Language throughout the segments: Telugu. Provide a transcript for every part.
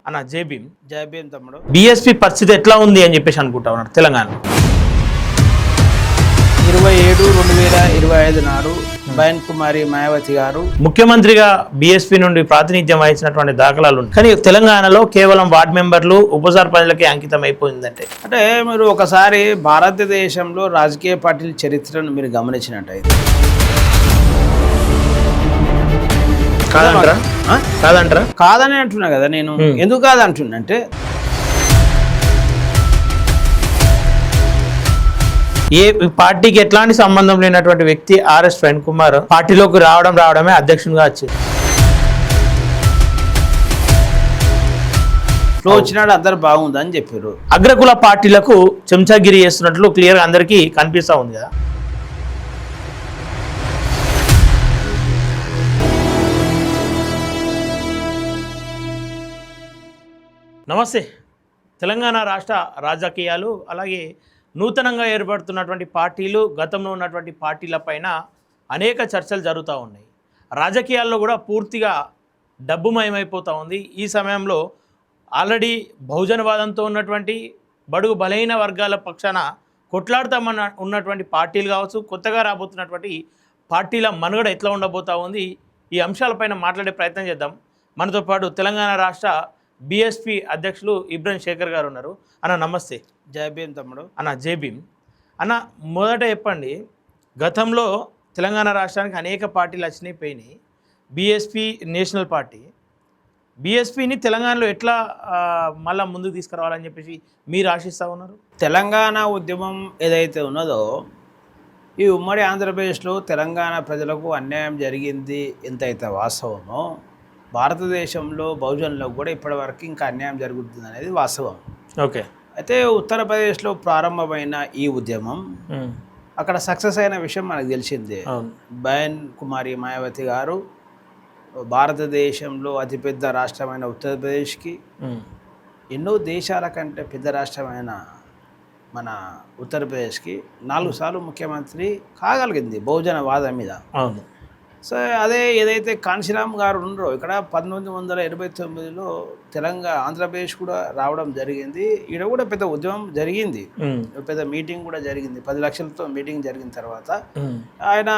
అన్న జై భీమ్. జై భీమ్ తమ్ముడు. బీఎస్పీ పరిస్థితి ఎట్లా ఉంది అని చెప్పేసి అనుకుంటా ఉన్నారు తెలంగాణ 27/2025 నాడు బయన్ కుమారి మాయావతి గారు ముఖ్యమంత్రిగా బీఎస్పీ నుండి ప్రాతినిధ్యం వహించినటువంటి దాఖలాలు ఉన్నాయి. కానీ తెలంగాణలో కేవలం వార్డు మెంబర్లు ఉప సర్పంచ్లకే అంకితం అయిపోయిందంటే అంటే మీరు ఒకసారి భారతదేశంలో రాజకీయ పార్టీల చరిత్రను మీరు గమనించినట్టయితే కాదని అంటున్నా కదా నేను. ఎందుకు కాదంటున్నా అంటే ఏ పార్టీకి ఎట్లాంటి సంబంధం లేనటువంటి వ్యక్తి ఆర్ఎస్ ప్రవీణ్ కుమార్ పార్టీలోకి రావడమే అధ్యక్షునిగా వచ్చింది. ఫ్లో వచ్చినాడు, అందరు బాగుందని చెప్పారు. అగ్రకుల పార్టీలకు చెంచాగిరి చేస్తున్నట్లు క్లియర్ అందరికీ కనిపిస్తా ఉంది కదా. నమస్తే. తెలంగాణ రాష్ట్ర రాజకీయాలు అలాగే నూతనంగా ఏర్పడుతున్నటువంటి పార్టీలు గతంలో ఉన్నటువంటి పార్టీలపైన అనేక చర్చలు జరుగుతూ ఉన్నాయి. రాజకీయాల్లో కూడా పూర్తిగా డబ్బుమయమైపోతూ ఉంది. ఈ సమయంలో ఆల్రెడీ బహుజనవాదంతో ఉన్నటువంటి బడుగు బలహీన వర్గాల పక్షాన కొట్లాడుతామన్న ఉన్నటువంటి పార్టీలు కావచ్చు, కొత్తగా రాబోతున్నటువంటి పార్టీల మనుగడ ఎట్లా ఉండబోతూ ఉంది, ఈ అంశాలపైన మాట్లాడే ప్రయత్నం చేద్దాం. మనతో పాటు తెలంగాణ రాష్ట్ర బీఎస్పీ అధ్యక్షులు ఇబ్రహీం శేఖర్ గారు ఉన్నారు. అన్న నమస్తే. జై భీమ్ తమ్ముడు. అన్న జై భీమ్. అన్న మొదట చెప్పండి, గతంలో తెలంగాణ రాష్ట్రానికి అనేక పార్టీలు వచ్చినాయి పోయినాయి. బీఎస్పీ నేషనల్ పార్టీ, బీఎస్పీని తెలంగాణలో ఎట్లా మళ్ళీ ముందుకు తీసుకురావాలని చెప్పేసి మీరు ఆశిస్తూ ఉన్నారు? తెలంగాణ ఉద్యమం ఏదైతే ఉన్నదో ఈ ఉమ్మడి ఆంధ్రప్రదేశ్లో తెలంగాణ ప్రజలకు అన్యాయం జరిగింది ఎంతైతే వాస్తవమో భారతదేశంలో బహుజనులకు కూడా ఇప్పటివరకు ఇంకా అన్యాయం జరుగుతుంది అనేది వాస్తవం. ఓకే. అయితే ఉత్తరప్రదేశ్లో ప్రారంభమైన ఈ ఉద్యమం అక్కడ సక్సెస్ అయిన విషయం మనకు తెలిసిందే. బయన్ కుమారి మాయావతి గారు భారతదేశంలో అతిపెద్ద రాష్ట్రమైన ఉత్తరప్రదేశ్కి ఎన్నో దేశాల కంటే పెద్ద రాష్ట్రమైన మన ఉత్తరప్రదేశ్కి 4 సార్లు ముఖ్యమంత్రి కాగలిగింది బహుజనవాదం మీద. అవును. సో అదే ఏదైతే కాంశీరామ్ గారు ఉన్నారో ఇక్కడ 1989లో ఆంధ్రప్రదేశ్ కూడా రావడం జరిగింది. ఈడ కూడా పెద్ద ఉద్యమం జరిగింది, పెద్ద మీటింగ్ కూడా జరిగింది. 10 లక్షలతో మీటింగ్ జరిగిన తర్వాత ఆయన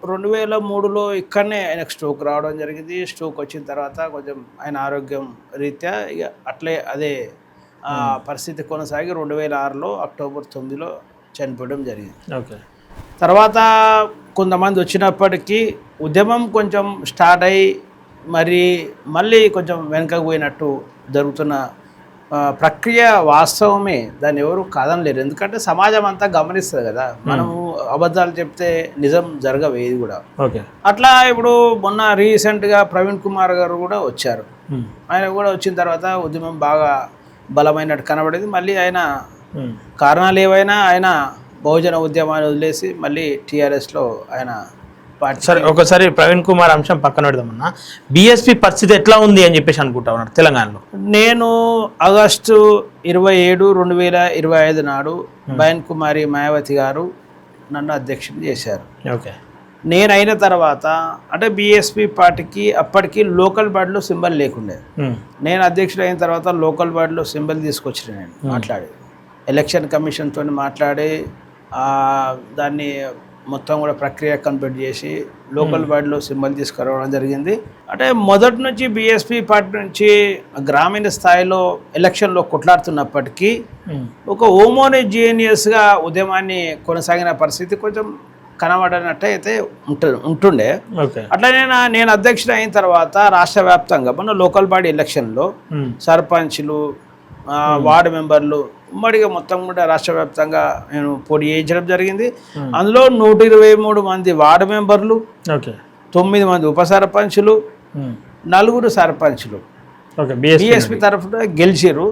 2003లో ఇక్కడనే ఆయనకు స్ట్రోక్ రావడం జరిగింది. స్ట్రోక్ వచ్చిన తర్వాత కొంచెం ఆయన ఆరోగ్యం రీత్యా ఇక అట్లే అదే పరిస్థితి కొనసాగి 2006లో అక్టోబర్ 9లో చనిపోవడం జరిగింది. ఓకే. తర్వాత కొంతమంది వచ్చినప్పటికీ ఉద్యమం కొంచెం స్టార్ట్ అయ్యి మళ్ళీ కొంచెం వెనకకు పోయినట్టు జరుగుతున్న ప్రక్రియ వాస్తవమే, దాన్ని ఎవరు కాదనలేరు. ఎందుకంటే సమాజం అంతా గమనిస్తుంది కదా, మనము అబద్ధాలు చెప్తే నిజం జరగవేది కూడా. ఓకే. అట్లా ఇప్పుడు మొన్న రీసెంట్గా ప్రవీణ్ కుమార్ గారు కూడా వచ్చారు. ఆయన కూడా వచ్చిన తర్వాత ఉద్యమం బాగా బలమైనట్టు కనబడింది. మళ్ళీ ఆయన కారణాలు ఏవైనా ఆయన బహుజన ఉద్యమాన్ని వదిలేసి మళ్ళీ టీఆర్ఎస్లో ఆయన పార్టీ. సరే, ఒకసారి ప్రవీణ్ కుమార్ అంశం పక్కన పెడదామన్నా. బీఎస్పీ పరిస్థితి ఎట్లా ఉంది అని చెప్పేసి అనుకుంటా ఉన్నారు తెలంగాణలో? నేను ఆగస్టు 27, 2025 నాడు బయన్ కుమారి మాయావతి గారు నన్ను అధ్యక్షుడు చేశారు. ఓకే. నేను అయిన తర్వాత అంటే బీఎస్పీ పార్టీకి అప్పటికి లోకల్ బాడీలో సింబల్ లేకుండే. నేను అధ్యక్షుడు అయిన తర్వాత లోకల్ బాడీలో సింబల్ తీసుకొచ్చిన నేను మాట్లాడి ఎలక్షన్ కమిషన్తో మాట్లాడి దాన్ని మొత్తం కూడా ప్రక్రియ కంప్లీట్ చేసి లోకల్ బాడీలో సింబల్ తీసుకురావడం జరిగింది. అంటే మొదటి నుంచి బీఎస్పీ పార్టీ నుంచి గ్రామీణ స్థాయిలో ఎలక్షన్లో కొట్లాడుతున్నప్పటికీ ఒక హోమోజీనియస్గా ఉద్యమాన్ని కొనసాగిన పరిస్థితి కొంచెం కనబడినట్టయితే ఉంటుండే. అట్లనే నేను అధ్యక్షుడు అయిన తర్వాత రాష్ట్ర వ్యాప్తంగా మన లోకల్ బాడీ ఎలక్షన్లో సర్పంచ్లు, వార్డు మెంబర్లు ఉమ్మడిగా మొత్తం కూడా రాష్ట్ర వ్యాప్తంగా నేను పోటీ చేయించడం జరిగింది. అందులో 123 మంది వార్డు మెంబర్లు, 9 మంది ఉప సర్పంచులు, 4 సర్పంచులు బీఎస్పీ తరఫున గెలిచారు.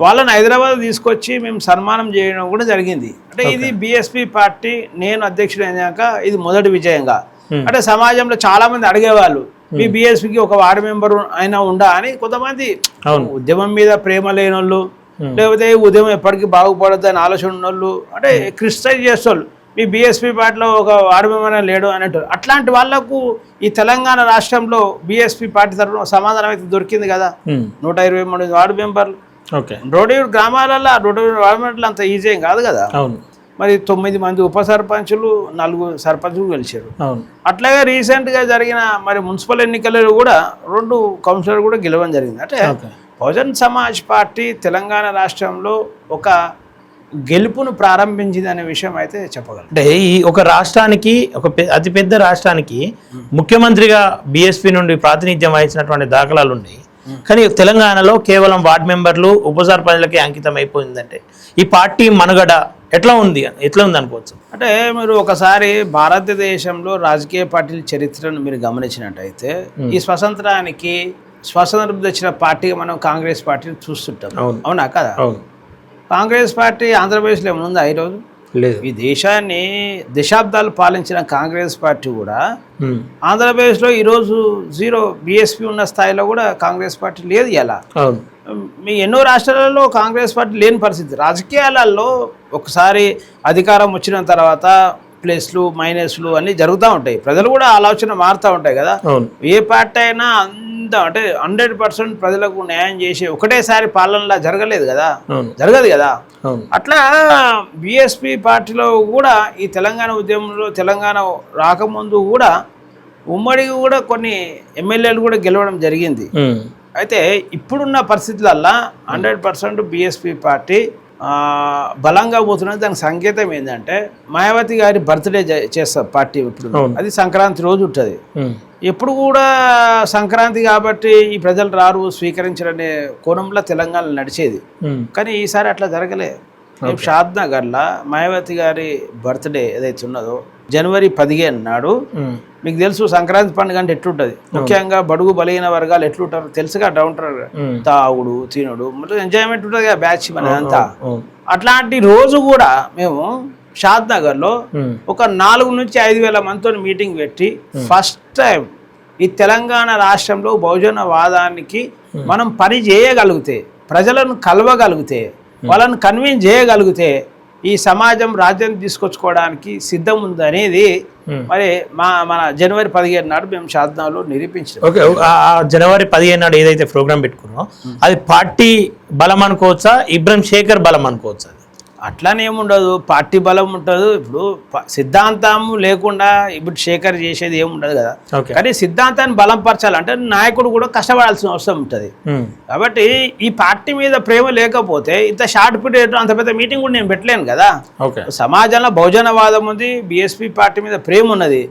వాళ్ళని హైదరాబాద్ తీసుకొచ్చి మేము సన్మానం చేయడం కూడా జరిగింది. అంటే ఇది బీఎస్పీ పార్టీ నేను అధ్యక్షుడు అయినాక ఇది మొదటి విజయంగా. అంటే సమాజంలో చాలా మంది అడిగేవాళ్ళు, మీ బీఎస్పీకి ఒక వార్డు మెంబర్ అయినా ఉండా అని. కొంతమంది ఉద్యమం మీద ప్రేమ లేని వాళ్ళు, లేకపోతే ఉద్యమం ఎప్పటికీ బాగుపడద్దు అని ఆలోచన ఉన్నోళ్ళు, అంటే క్రిటిసైజ్ చేసేవాళ్ళు. మీ బీఎస్పీ పార్టీలో ఒక వార్డు మెంబర్ లేడు అని అంటారు. అట్లాంటి వాళ్లకు ఈ తెలంగాణ రాష్ట్రంలో బీఎస్పీ పార్టీ తరఫున సమాధానం అయితే దొరికింది కదా. 123 వార్డు మెంబర్లు, 107 గ్రామాలలో 107 వార్డు మెంబర్లు అంత ఈజీ ఏం కాదు కదా. మరి 9 మంది ఉప సర్పంచులు, 4 సర్పంచులు గెలిచారు. అట్లాగే రీసెంట్గా జరిగిన మరి మున్సిపల్ ఎన్నికలలో కూడా 2 కౌన్సిలర్ కూడా గెలవడం జరిగింది. అంటే బహుజన్ సమాజ్ పార్టీ తెలంగాణ రాష్ట్రంలో ఒక గెలుపును ప్రారంభించింది అనే విషయం అయితే చెప్పగలం. అంటే ఈ ఒక రాష్ట్రానికి, ఒక అతిపెద్ద రాష్ట్రానికి ముఖ్యమంత్రిగా బీఎస్పీ నుండి ప్రాతినిధ్యం వహించినటువంటి దాఖలాలు ఉన్నాయి. కానీ తెలంగాణలో కేవలం వార్డు మెంబర్లు, ఉప సర్పంచ్లకే అంకితం అయిపోయిందంటే ఈ పార్టీ మనుగడ ఎట్లా ఉంది అనుకోవచ్చు? అంటే మీరు ఒకసారి భారతదేశంలో రాజకీయ పార్టీల చరిత్రను మీరు గమనించినట్టయితే ఈ స్వతంత్రం తెచ్చిన పార్టీగా మనం కాంగ్రెస్ పార్టీని చూస్తుంటాం. అవునా కదా? కాంగ్రెస్ పార్టీ ఆంధ్రప్రదేశ్లో ఏమైనా ఉందా ఈరోజు? లేదు. ఈ దేశాన్ని దశాబ్దాలు పాలించిన కాంగ్రెస్ పార్టీ కూడా ఆంధ్రప్రదేశ్లో ఈరోజు 0 బీఎస్పీ ఉన్న స్థాయిలో కూడా కాంగ్రెస్ పార్టీ లేదు. ఎలా మీ ఎన్నో రాష్ట్రాలలో కాంగ్రెస్ పార్టీ లేని పరిస్థితి. రాజకీయాలలో ఒకసారి అధికారం వచ్చిన తర్వాత ప్లస్లు మైనస్లు అన్నీ జరుగుతూ ఉంటాయి. ప్రజలు కూడా ఆలోచన మారుతూ ఉంటాయి కదా. ఏ పార్టీ అయినా అంటే 100% ప్రజలకు న్యాయం చేసి ఒకటేసారి పాలనలా జరగలేదు కదా, జరగదు కదా. అట్లా బీఎస్పీ పార్టీలో కూడా ఈ తెలంగాణ ఉద్యమంలో తెలంగాణ రాకముందు కూడా ఉమ్మడికి కూడా కొన్ని ఎమ్మెల్యేలు కూడా గెలవడం జరిగింది. అయితే ఇప్పుడున్న పరిస్థితులల్లో 100% బీఎస్పీ పార్టీ బలంగా పోతున్నది. దానికి సంకేతం ఏంటంటే మాయావతి గారి బర్త్డే చేస్తారు పార్టీ. ఇప్పుడు అది సంక్రాంతి రోజు ఉంటుంది. ఎప్పుడు కూడా సంక్రాంతి కాబట్టి ఈ ప్రజలు రారు స్వీకరించారనే కోణంలో తెలంగాణ నడిచేది. కానీ ఈసారి అట్లా జరగలే. షాద్ నగర్లో మాయావతి గారి బర్త్డే ఏదైతే ఉన్నదో జనవరి 15 నాడు, మీకు తెలుసు సంక్రాంతి పండుగ అంటే ఎట్లుంటుంది, ముఖ్యంగా బడుగు బలహీన వర్గాలు ఎట్లుంటారు తెలుసుగా. ఉంటారు తాగుడు తినుడు మొత్తం ఎంజాయ్మెంట్ ఉంటుంది కదా బ్యాచ్ మనదంతా. అట్లాంటి రోజు కూడా మేము షాద్ నగర్లో ఒక 4 నుంచి 5,000 మందితో మీటింగ్ పెట్టి ఫస్ట్ టైం ఈ తెలంగాణ రాష్ట్రంలో బహుజన వాదానికి మనం పని చేయగలిగితే, ప్రజలను కలవగలిగితే, వాళ్ళని కన్విన్స్ చేయగలిగితే ఈ సమాజం రాజ్యం తీసుకొచ్చుకోవడానికి సిద్ధం ఉంది అనేది మరి మన జనవరి 15 నాడు మేము షాద్నగర్లో నిరూపించాం. ఓకే, జనవరి 15 నాడు ఏదైతే ప్రోగ్రామ్ పెట్టుకున్నామో అది పార్టీ బలం అనుకోవచ్చా, ఇబ్రహీం శేఖర్ బలం అనుకోవచ్చా? అట్లానే ఏముండదు, పార్టీ బలం ఉంటుంది. ఇప్పుడు సిద్ధాంతం లేకుండా ఇప్పుడు శేఖర్ చేసేది ఏముండదు కదా. కానీ సిద్ధాంతాన్ని బలం పరచాలంటే నాయకుడు కూడా కష్టపడాల్సిన అవసరం ఉంటుంది. కాబట్టి ఈ పార్టీ మీద ప్రేమ లేకపోతే ఇంత షార్ట్ పీరియడ్ అంత పెద్ద మీటింగ్ కూడా నేను పెట్టలేను కదా. సమాజంలో బహుజనవాదం ఉంది, బీఎస్పీ పార్టీ మీద ప్రేమ ఉన్నది.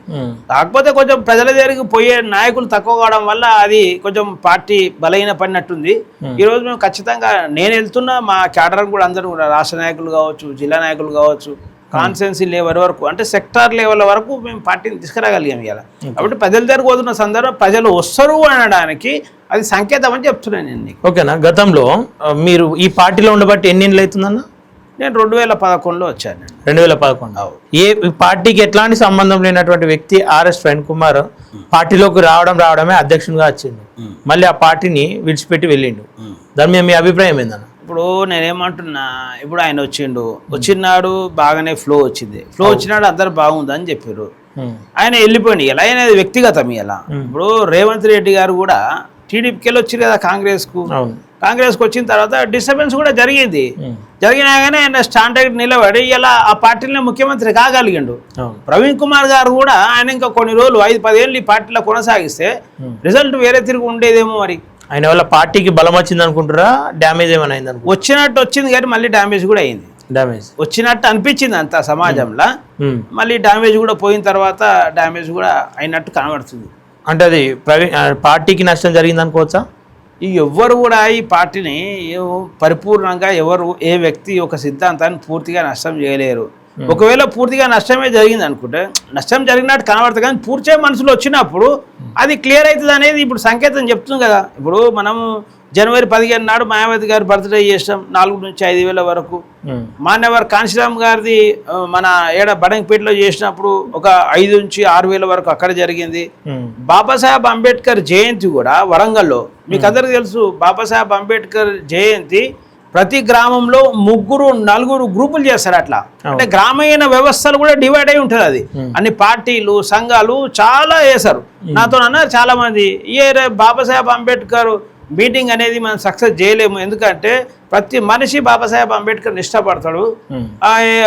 కాకపోతే కొంచెం ప్రజల దగ్గరికి పోయే నాయకులు తక్కువ కావడం వల్ల అది కొంచెం పార్టీ బలహీన పడినట్టుంది. ఈరోజు మేము ఖచ్చితంగా నేను వెళ్తున్నా, మా క్యాడర్ కూడా అందరూ కూడా రాష్ట్ర నాయకులు కావచ్చు, జిల్లా నాయకులు కావచ్చు, కాన్స్టిట్యున్సీ లెవెల్ వరకు అంటే సెక్టార్ లెవెల్ వరకు మేము పార్టీని తీసుకురాగలిగాం ఇలా. కాబట్టి ప్రజల దగ్గరకు పోతున్న సందర్భం ప్రజలు వస్తారు అనడానికి అది సంకేతం అని చెప్తున్నాను నేను. ఓకేనా, గతంలో మీరు ఈ పార్టీలో ఉండబట్టి ఎన్ని ఏళ్ళు అవుతుందన్న? నేను 2011లో వచ్చాను. 2011. ఏ పార్టీకి ఎట్లాంటి సంబంధం లేనటువంటి వ్యక్తి ఆర్ఎస్ ప్రవీణ్ కుమార్ పార్టీలోకి రావడమే అధ్యక్షునిగా వచ్చిండు. మళ్ళీ ఆ పార్టీని విడిచిపెట్టి వెళ్ళిండు. దాని మీద మీ అభిప్రాయం ఏందన్న? ఇప్పుడు నేనేమంటున్నా, ఇప్పుడు ఆయన వచ్చినాడు బాగానే ఫ్లో వచ్చినాడు అందరు బాగుందని చెప్పారు. ఆయన వెళ్ళిపోయింది. ఎలా అయినా వ్యక్తిగతం. ఇలా ఇప్పుడు రేవంత్ రెడ్డి గారు కూడా టీడీపీకి వెళ్ళి వచ్చారు కదా కాంగ్రెస్కి వచ్చిన తర్వాత డిస్టర్బెన్స్ కూడా జరిగినా కానీ ఆయన స్టాండర్డ్ నిలబడి ఇలా ఆ పార్టీలో ముఖ్యమంత్రి కాగలిగిండు. ప్రవీణ్ కుమార్ గారు కూడా ఆయన ఇంకా కొన్ని రోజులు 5-10 ఏళ్ళు ఈ పార్టీలో కొనసాగిస్తే రిజల్ట్ వేరే తిరిగి ఉండేదేమో. మరి ఆయన వల్ల పార్టీకి బలం వచ్చింది అనుకుంటారా, డ్యామేజ్ ఏమైనా అయింది? వచ్చినట్టు వచ్చింది కానీ మళ్ళీ డ్యామేజ్ కూడా అయింది. వచ్చినట్టు అనిపించింది అంత సమాజంలో, మళ్ళీ డ్యామేజ్ కూడా పోయిన తర్వాత డ్యామేజ్ కూడా అయినట్టు కనబడుతుంది. అంటే అది పార్టీకి నష్టం జరిగింది అనుకోవచ్చా? ఎవ్వరు కూడా ఈ పార్టీని పరిపూర్ణంగా ఏ వ్యక్తి ఒక సిద్ధాంతాన్ని పూర్తిగా నష్టం చేయలేరు. ఒకవేళ పూర్తిగా నష్టమే జరిగింది అనుకుంటే నష్టం జరిగినట్టు కనబడుతుంది, కానీ పూర్తిగా మనసులో వచ్చినప్పుడు అది క్లియర్ అవుతుంది అనేది ఇప్పుడు సంకేతం చెప్తుంది కదా. ఇప్పుడు మనము జనవరి 15 నాడు మాయావతి గారి బర్త్డే చేసినాం. 4 నుంచి 5,000 వరకు. మాన్యవర్ కాంశీరామ్ గారిది మన బడంగపేటలో చేసినప్పుడు ఒక 5 నుంచి 6,000 వరకు అక్కడ జరిగింది. బాబాసాహెబ్ అంబేద్కర్ జయంతి కూడా వరంగల్లో, మీకు అందరికీ తెలుసు. బాబాసాహెబ్ అంబేద్కర్ జయంతి ప్రతి గ్రామంలో 3-4 గ్రూపులు చేస్తారు అట్లా. అంటే గ్రామీణ వ్యవస్థలు కూడా డివైడ్ అయి ఉంటుంది. అది అన్ని పార్టీలు సంఘాలు చాలా వేశారు. నాతో అన్నారు చాలా మంది, బాబాసాహెబ్ అంబేద్కర్ మీటింగ్ అనేది మనం సక్సెస్ చేయలేము, ఎందుకంటే ప్రతి మనిషి బాబాసాహెబ్ అంబేద్కర్ని ఇష్టపడతాడు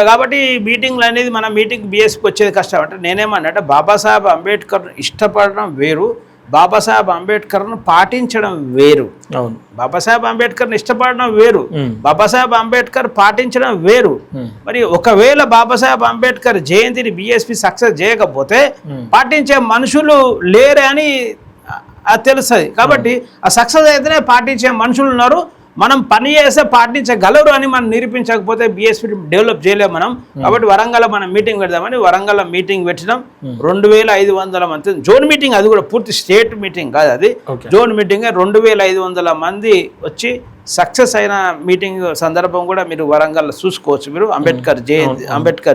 కాబట్టి మీటింగ్లు అనేది మన మీటింగ్ బీఎస్పీకి వచ్చేది కష్టం. అంటే నేనేమన్నా అంటే బాబాసాహెబ్ అంబేద్కర్ ఇష్టపడడం వేరు, బాబాసాహెబ్ అంబేద్కర్ను పాటించడం వేరు. అవును, బాబాసాహెబ్ అంబేద్కర్ని ఇష్టపడడం వేరు, బాబాసాహెబ్ అంబేద్కర్ పాటించడం వేరు. మరి ఒకవేళ బాబాసాహెబ్ అంబేద్కర్ జయంతిని బీఎస్పీ సక్సెస్ చేయకపోతే పాటించే మనుషులు లేరే అని అది తెలుస్తుంది. కాబట్టి ఆ సక్సెస్ అయితేనే పాటించే మనుషులు ఉన్నారు, మనం పని చేస్తే పాటించగలరు అని మనం నిరూపించకపోతే బీఎస్పీ డెవలప్ చేయలేము మనం. కాబట్టి వరంగల్ మనం మీటింగ్ పెడదామని వరంగల్ మీటింగ్ పెట్టినాం. 2500 మంది జోన్ మీటింగ్, అది కూడా పూర్తి స్టేట్ మీటింగ్ కాదు, అది జోన్ మీటింగ్. 2500 మంది వచ్చి సక్సెస్ అయిన మీటింగ్ సందర్భం కూడా మీరు వరంగల్ చూసుకోవచ్చు. మీరు అంబేద్కర్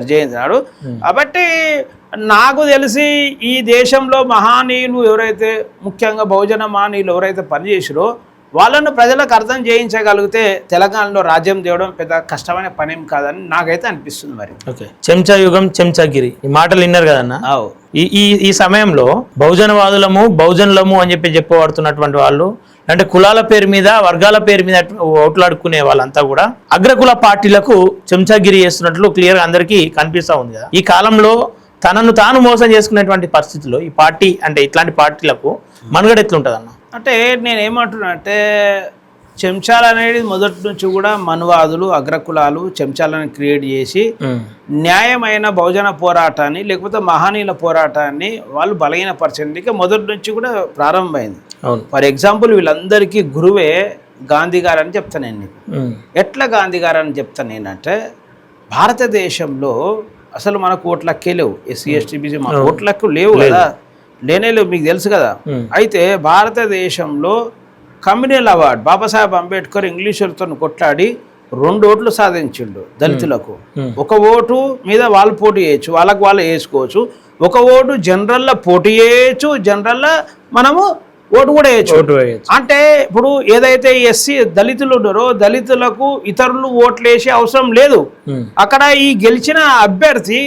జయంతి నాడు. కాబట్టి నాకు తెలిసి ఈ దేశంలో మహానీయులు ఎవరైతే, ముఖ్యంగా బహుజన మహానీయులు ఎవరైతే పనిచేసారో వాళ్ళను ప్రజలకు అర్థం చేయించగలిగితే తెలంగాణలో రాజ్యం తేవడం పెద్ద కష్టమైన పనేం కాదని నాకైతే అనిపిస్తుంది. మరి ఓకే, చెంచా యుగం చెంచాగిరి ఈ మాటలు విన్నారు కదన్న. ఈ సమయంలో బహుజనవాదులము బహుజనులము అని చెప్పబడుతున్నటువంటి వాళ్ళు, అంటే కులాల పేరు మీద వర్గాల పేరు మీద ఓట్లాడుకునే వాళ్ళంతా కూడా అగ్రకుల పార్టీలకు చెంచాగిరి చేస్తున్నట్లు క్లియర్గా అందరికీ కనిపిస్తూ ఉంది కదా. ఈ కాలంలో తనను తాను మోసం చేసుకునేటువంటి పరిస్థితుల్లో ఈ పార్టీ, అంటే ఇట్లాంటి పార్టీలకు మనుగడ ఎట్లుంటుంది అన్న? అంటే నేనేమంటున్నా అంటే చెంచాలు అనేది మొదటి నుంచి కూడా మనువాదులు అగ్రకులాలు చెంచాలను క్రియేట్ చేసి న్యాయమైన బహుజన పోరాటాన్ని లేకపోతే మహనీయుల పోరాటాన్ని వాళ్ళు బలహీనపరచడానికి మొదటి నుంచి కూడా ప్రారంభమైంది. ఫర్ ఎగ్జాంపుల్ వీళ్ళందరికీ గురువే గాంధీ గారు అని చెప్తాను నేను నీకు. ఎట్లా గాంధీ గారు అని చెప్తాను నేనంటే, భారతదేశంలో అసలు మనకు ఓట్లక్కే లేవు, ఎస్సీ ఎస్టీ బీసీ మన ఓట్లకు లేవు కదా, లేనే లేవు, మీకు తెలుసు కదా. అయితే భారతదేశంలో కమ్యూనల్ అవార్డు బాబాసాహెబ్ అంబేద్కర్ ఇంగ్లీషులతో కొట్లాడి 2 ఓట్లు సాధించిండు దళితులకు. 1 ఓటు మీద వాళ్ళు పోటీ చేయొచ్చు, వాళ్ళకు వాళ్ళు వేసుకోవచ్చు. 1 ఓటు జనరల్లో పోటీ చేయొచ్చు, జనరల్లో మనము ఓటు కూడా వేయచ్చు. అంటే ఇప్పుడు ఏదైతే ఎస్సీ దళితులు ఉన్నారో దళితులకు ఇతరులు ఓట్లు వేసే అవసరం లేదు. అక్కడ ఈ గెలిచిన అభ్యర్థి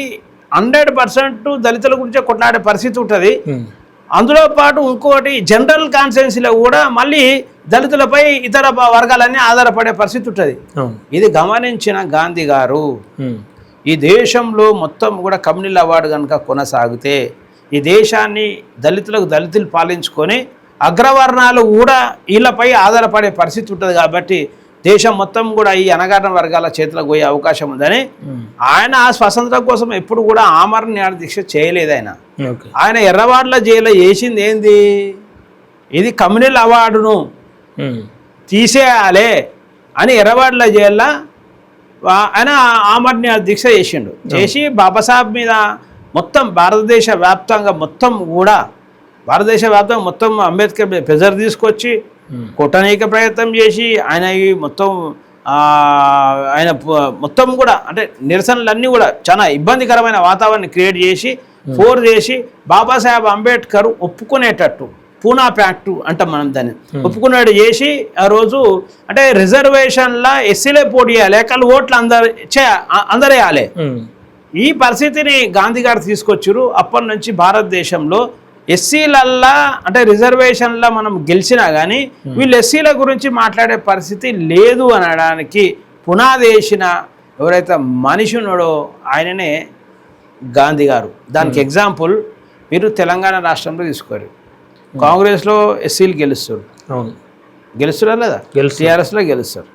100% దళితుల గురించే కొట్లాడే పరిస్థితి ఉంటుంది. అందులో పాటు ఇంకోటి జనరల్ కాన్స్టిట్యున్సీలో కూడా మళ్ళీ దళితులపై ఇతర వర్గాలన్నీ ఆధారపడే పరిస్థితి ఉంటుంది. ఇది గమనించిన గాంధీ గారు ఈ దేశంలో మొత్తం కూడా కమ్యూనల్ అవార్డు కనుక కొనసాగితే ఈ దేశాన్ని దళితులు పాలించుకొని అగ్రవర్ణాలు కూడా వీళ్ళపై ఆధారపడే పరిస్థితి ఉంటుంది. కాబట్టి దేశం మొత్తం కూడా ఈ అణగారిన వర్గాల చేతులకు పోయే అవకాశం ఉందని ఆయన ఆ స్వతంత్రం కోసం ఎప్పుడు కూడా ఆమరణ నిరాహార దీక్ష చేయలేదు. ఆయన ఎర్రవాడ్ల జైల్లో చేసింది ఏంది, ఇది కమ్యూనల్ అవార్డును తీసేయాలి అని ఎర్రవాడ్ల జైల్లో ఆయన ఆమరణ నిరాహార దీక్ష చేసి బాబాసాహెబ్ మీద మొత్తం భారతదేశ వ్యాప్తంగా మొత్తం అంబేద్కర్ ప్రెజర్ తీసుకొచ్చి కొట్టనీక ప్రయత్నం చేసి ఆయన మొత్తం కూడా అంటే నిరసనలన్నీ కూడా చాలా ఇబ్బందికరమైన వాతావరణాన్ని క్రియేట్ చేసి ఫోర్స్ చేసి బాబాసాహెబ్ అంబేద్కర్ ఒప్పుకునేటట్టు పూనా ప్యాక్టు అంటాం మనం దాన్ని, ఒప్పుకునేట్టు చేసి ఆ రోజు అంటే రిజర్వేషన్ల ఎస్సీలే పోటీ చేయాలి, కానీ ఓట్లు అందరేయాలి. ఈ పరిస్థితిని గాంధీ గారు తీసుకొచ్చారు. అప్పటి నుంచి భారతదేశంలో ఎస్సీలల్లా అంటే రిజర్వేషన్లో మనం గెలిచినా కానీ వీళ్ళు ఎస్సీల గురించి మాట్లాడే పరిస్థితి లేదు అనడానికి పునాది వేసిన ఎవరైతే మనిషి ఉన్నాడో ఆయననే గాంధీ గారు. దానికి ఎగ్జాంపుల్ మీరు తెలంగాణ రాష్ట్రంలో తీసుకోరు, కాంగ్రెస్లో ఎస్సీలు గెలుస్తారా లేదా, టీఆర్ఎస్లో గెలుస్తారు,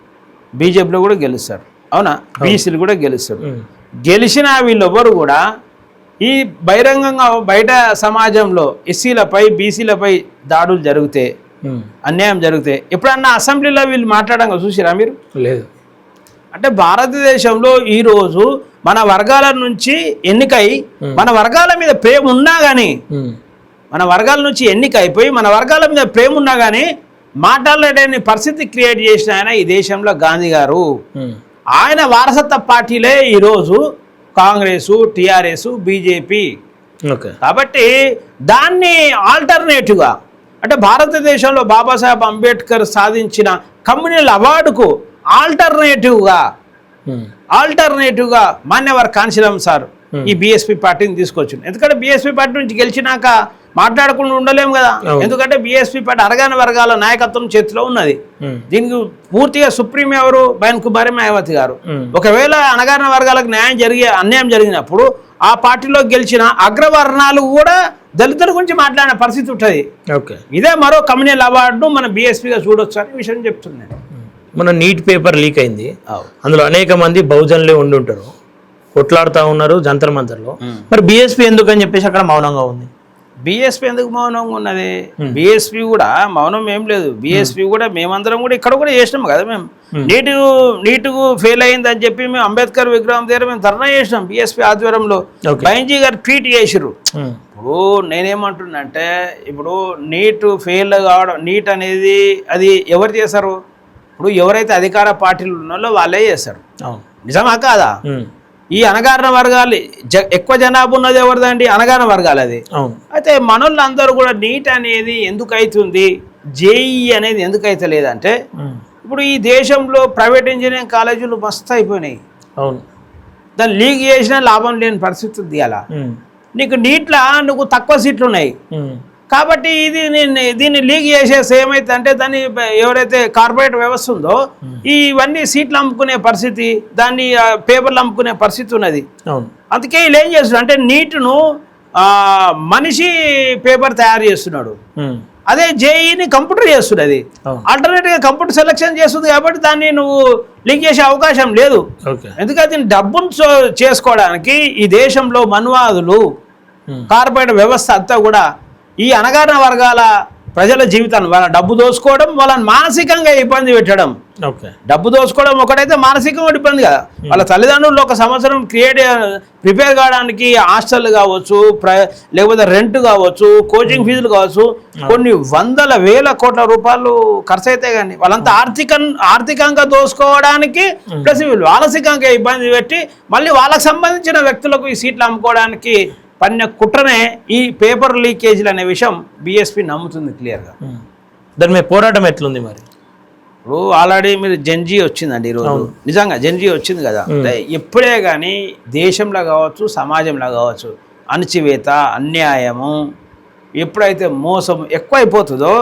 బీజేపీలో కూడా గెలుస్తారు, అవునా, బీసీలు కూడా గెలుస్తారు. గెలిచిన వీళ్ళెవ్వరు కూడా ఈ బహిరంగంగా బయట సమాజంలో ఎస్సీలపై బీసీలపై దాడులు జరిగితే, అన్యాయం జరిగితే ఎప్పుడన్నా అసెంబ్లీలో వీళ్ళు మాట్లాడంగా చూసిరా మీరు? లేదు. అంటే భారతదేశంలో ఈరోజు మన వర్గాల నుంచి ఎన్నికై మన వర్గాల మీద ప్రేమ ఉన్నా కానీ, మన వర్గాల నుంచి ఎన్నికైపోయి మన వర్గాల మీద ప్రేమ ఉన్నా కానీ మాట్లాడలేని పరిస్థితి క్రియేట్ చేసిన ఆయన ఈ దేశంలో గాంధీ గారు. ఆయన వారసత్వ పార్టీలే ఈరోజు కాంగ్రెసు, టీఆర్ఎస్, బీజేపీ. కాబట్టి దాన్ని ఆల్టర్నేటివ్గా అంటే భారతదేశంలో బాబాసాహెబ్ అంబేద్కర్ సాధించిన కమ్యూనల్ అవార్డుకు ఆల్టర్నేటివ్గా మాన్యవర్ కాంశీరామ్ సార్ ఈ బీఎస్పీ పార్టీని తీసుకొచ్చింది. ఎందుకంటే బీఎస్పీ పార్టీ నుంచి గెలిచినాక మాట్లాడకుండా ఉండలేము కదా. ఎందుకంటే బీఎస్పీ పార్టీ అరగాని వర్గాల నాయకత్వం చేతిలో ఉన్నది. దీనికి పూర్తిగా సుప్రీం ఎవరు? బైన్ కుమారి మాయావతి గారు. ఒకవేళ అణగారిన వర్గాలకు అన్యాయం జరిగినప్పుడు ఆ పార్టీలో గెలిచిన అగ్రవర్ణాలు కూడా దళితుల గురించి మాట్లాడిన పరిస్థితి ఉంటుంది. ఇదే మరో కమ్యూనల్ అవార్డును మన బీఎస్పీగా చూడొచ్చు అనే విషయం చెప్తున్నాను. మన నీట్ పేపర్ లీక్ అయింది, అందులో అనేక మంది బహుజనులే ఉండి ఉంటారు, కొట్లాడుతూ ఉన్నారు జంతర్ మంతర్లో. మరి బీఎస్పీ ఎందుకు అని చెప్పేసి అక్కడ మౌనంగా ఉంది. బీఎస్పీ ఎందుకు మౌనంగా ఉన్నది? బీఎస్పీ కూడా మౌనం ఏం లేదు. బీఎస్పీ కూడా మేమందరం కూడా ఇక్కడ కూడా చేసినాం కదా. మేము నీటుకు ఫెయిల్ అయిందని చెప్పి మేము అంబేద్కర్ విగ్రహం దగ్గర మేము ధర్నా చేసినాం బీఎస్పీ ఆధ్వర్యంలో. బైంజీ గారు ట్వీట్ చేసిర్రు. ఇప్పుడు నేనేమంటున్నా అంటే, ఇప్పుడు నీట్ ఫెయిల్ కావడం, నీట్ అనేది అది ఎవరు చేశారు? ఇప్పుడు ఎవరైతే అధికార పార్టీలు ఉన్నారో వాళ్ళే చేస్తారు. నిజమా కాదా? ఈ అణగారిన వర్గాలు ఎక్కువ జనాభా ఉన్నది ఎవరిదండి? అణగారిన వర్గాలు. అది అయితే మనోళ్ళందరూ కూడా నీట్ అనేది ఎందుకు అవుతుంది, జేఈ అనేది ఎందుకు అయితే లేదంటే, ఇప్పుడు ఈ దేశంలో ప్రైవేట్ ఇంజనీరింగ్ కాలేజీలు మస్తు అయిపోయినాయి. దాన్ని లీక్ చేసినా లాభం లేని పరిస్థితి ఉంది. అలా నీకు నీట్లా నువ్వు తక్కువ సీట్లు ఉన్నాయి కాబట్టి దీన్ని లీక్ చేసేసి ఏమైతే అంటే, దాన్ని ఎవరైతే కార్పొరేట్ వ్యవస్థ ఉందో ఇవన్నీ సీట్లు అమ్ముకునే పరిస్థితి, దాన్ని పేపర్లు అమ్ముకునే పరిస్థితి ఉన్నది. అందుకే వీళ్ళు ఏం చేస్తున్నారు అంటే, నీట్ను మనిషి పేపర్ తయారు చేస్తున్నాడు, అదే జేఈని కంప్యూటర్ చేస్తున్నది. ఆల్టర్నేటివ్గా కంప్యూటర్ సెలెక్షన్ చేస్తుంది కాబట్టి దాన్ని నువ్వు లీక్ చేసే అవకాశం లేదు. ఎందుకంటే దీన్ని డబ్బును చేసుకోవడానికి ఈ దేశంలో మన్వాదులు, కార్పొరేట్ వ్యవస్థ అంతా కూడా ఈ అణగారిన వర్గాల ప్రజల జీవితాన్ని వాళ్ళ డబ్బు దోసుకోవడం, వాళ్ళని మానసికంగా ఇబ్బంది పెట్టడం. డబ్బు దోసుకోవడం ఒకటైతే మానసికంగా ఇబ్బంది కదా. వాళ్ళ తల్లిదండ్రులు ఒక సంవత్సరం ప్రిపేర్ కావడానికి హాస్టల్ కావచ్చు, లేకపోతే రెంట్ కావచ్చు, కోచింగ్ ఫీజులు కావచ్చు, కొన్ని వందల వేల కోట్ల రూపాయలు ఖర్చు అయితే కానీ వాళ్ళంతా ఆర్థికంగా దోసుకోవడానికి ప్లస్ మానసికంగా ఇబ్బంది పెట్టి మళ్ళీ వాళ్ళకి సంబంధించిన వ్యక్తులకు ఈ సీట్లు అమ్ముకోవడానికి పన్న కుట్రనే ఈ పేపర్ లీకేజీలు అనే విషయం బీఎస్పీ నమ్ముతుంది క్లియర్గా. దాని మీద పోరాటం ఎట్లుంది మరి? ఇప్పుడు ఆల్రెడీ మీరు జెన్జీ వచ్చిందండి ఈరోజు. నిజంగా జెన్జీ వచ్చింది కదా. అంటే ఎప్పుడే కానీ దేశంలో కావచ్చు, సమాజంలో కావచ్చు, అణచివేత, అన్యాయము, ఎప్పుడైతే మోసం ఎక్కువైపోతుందో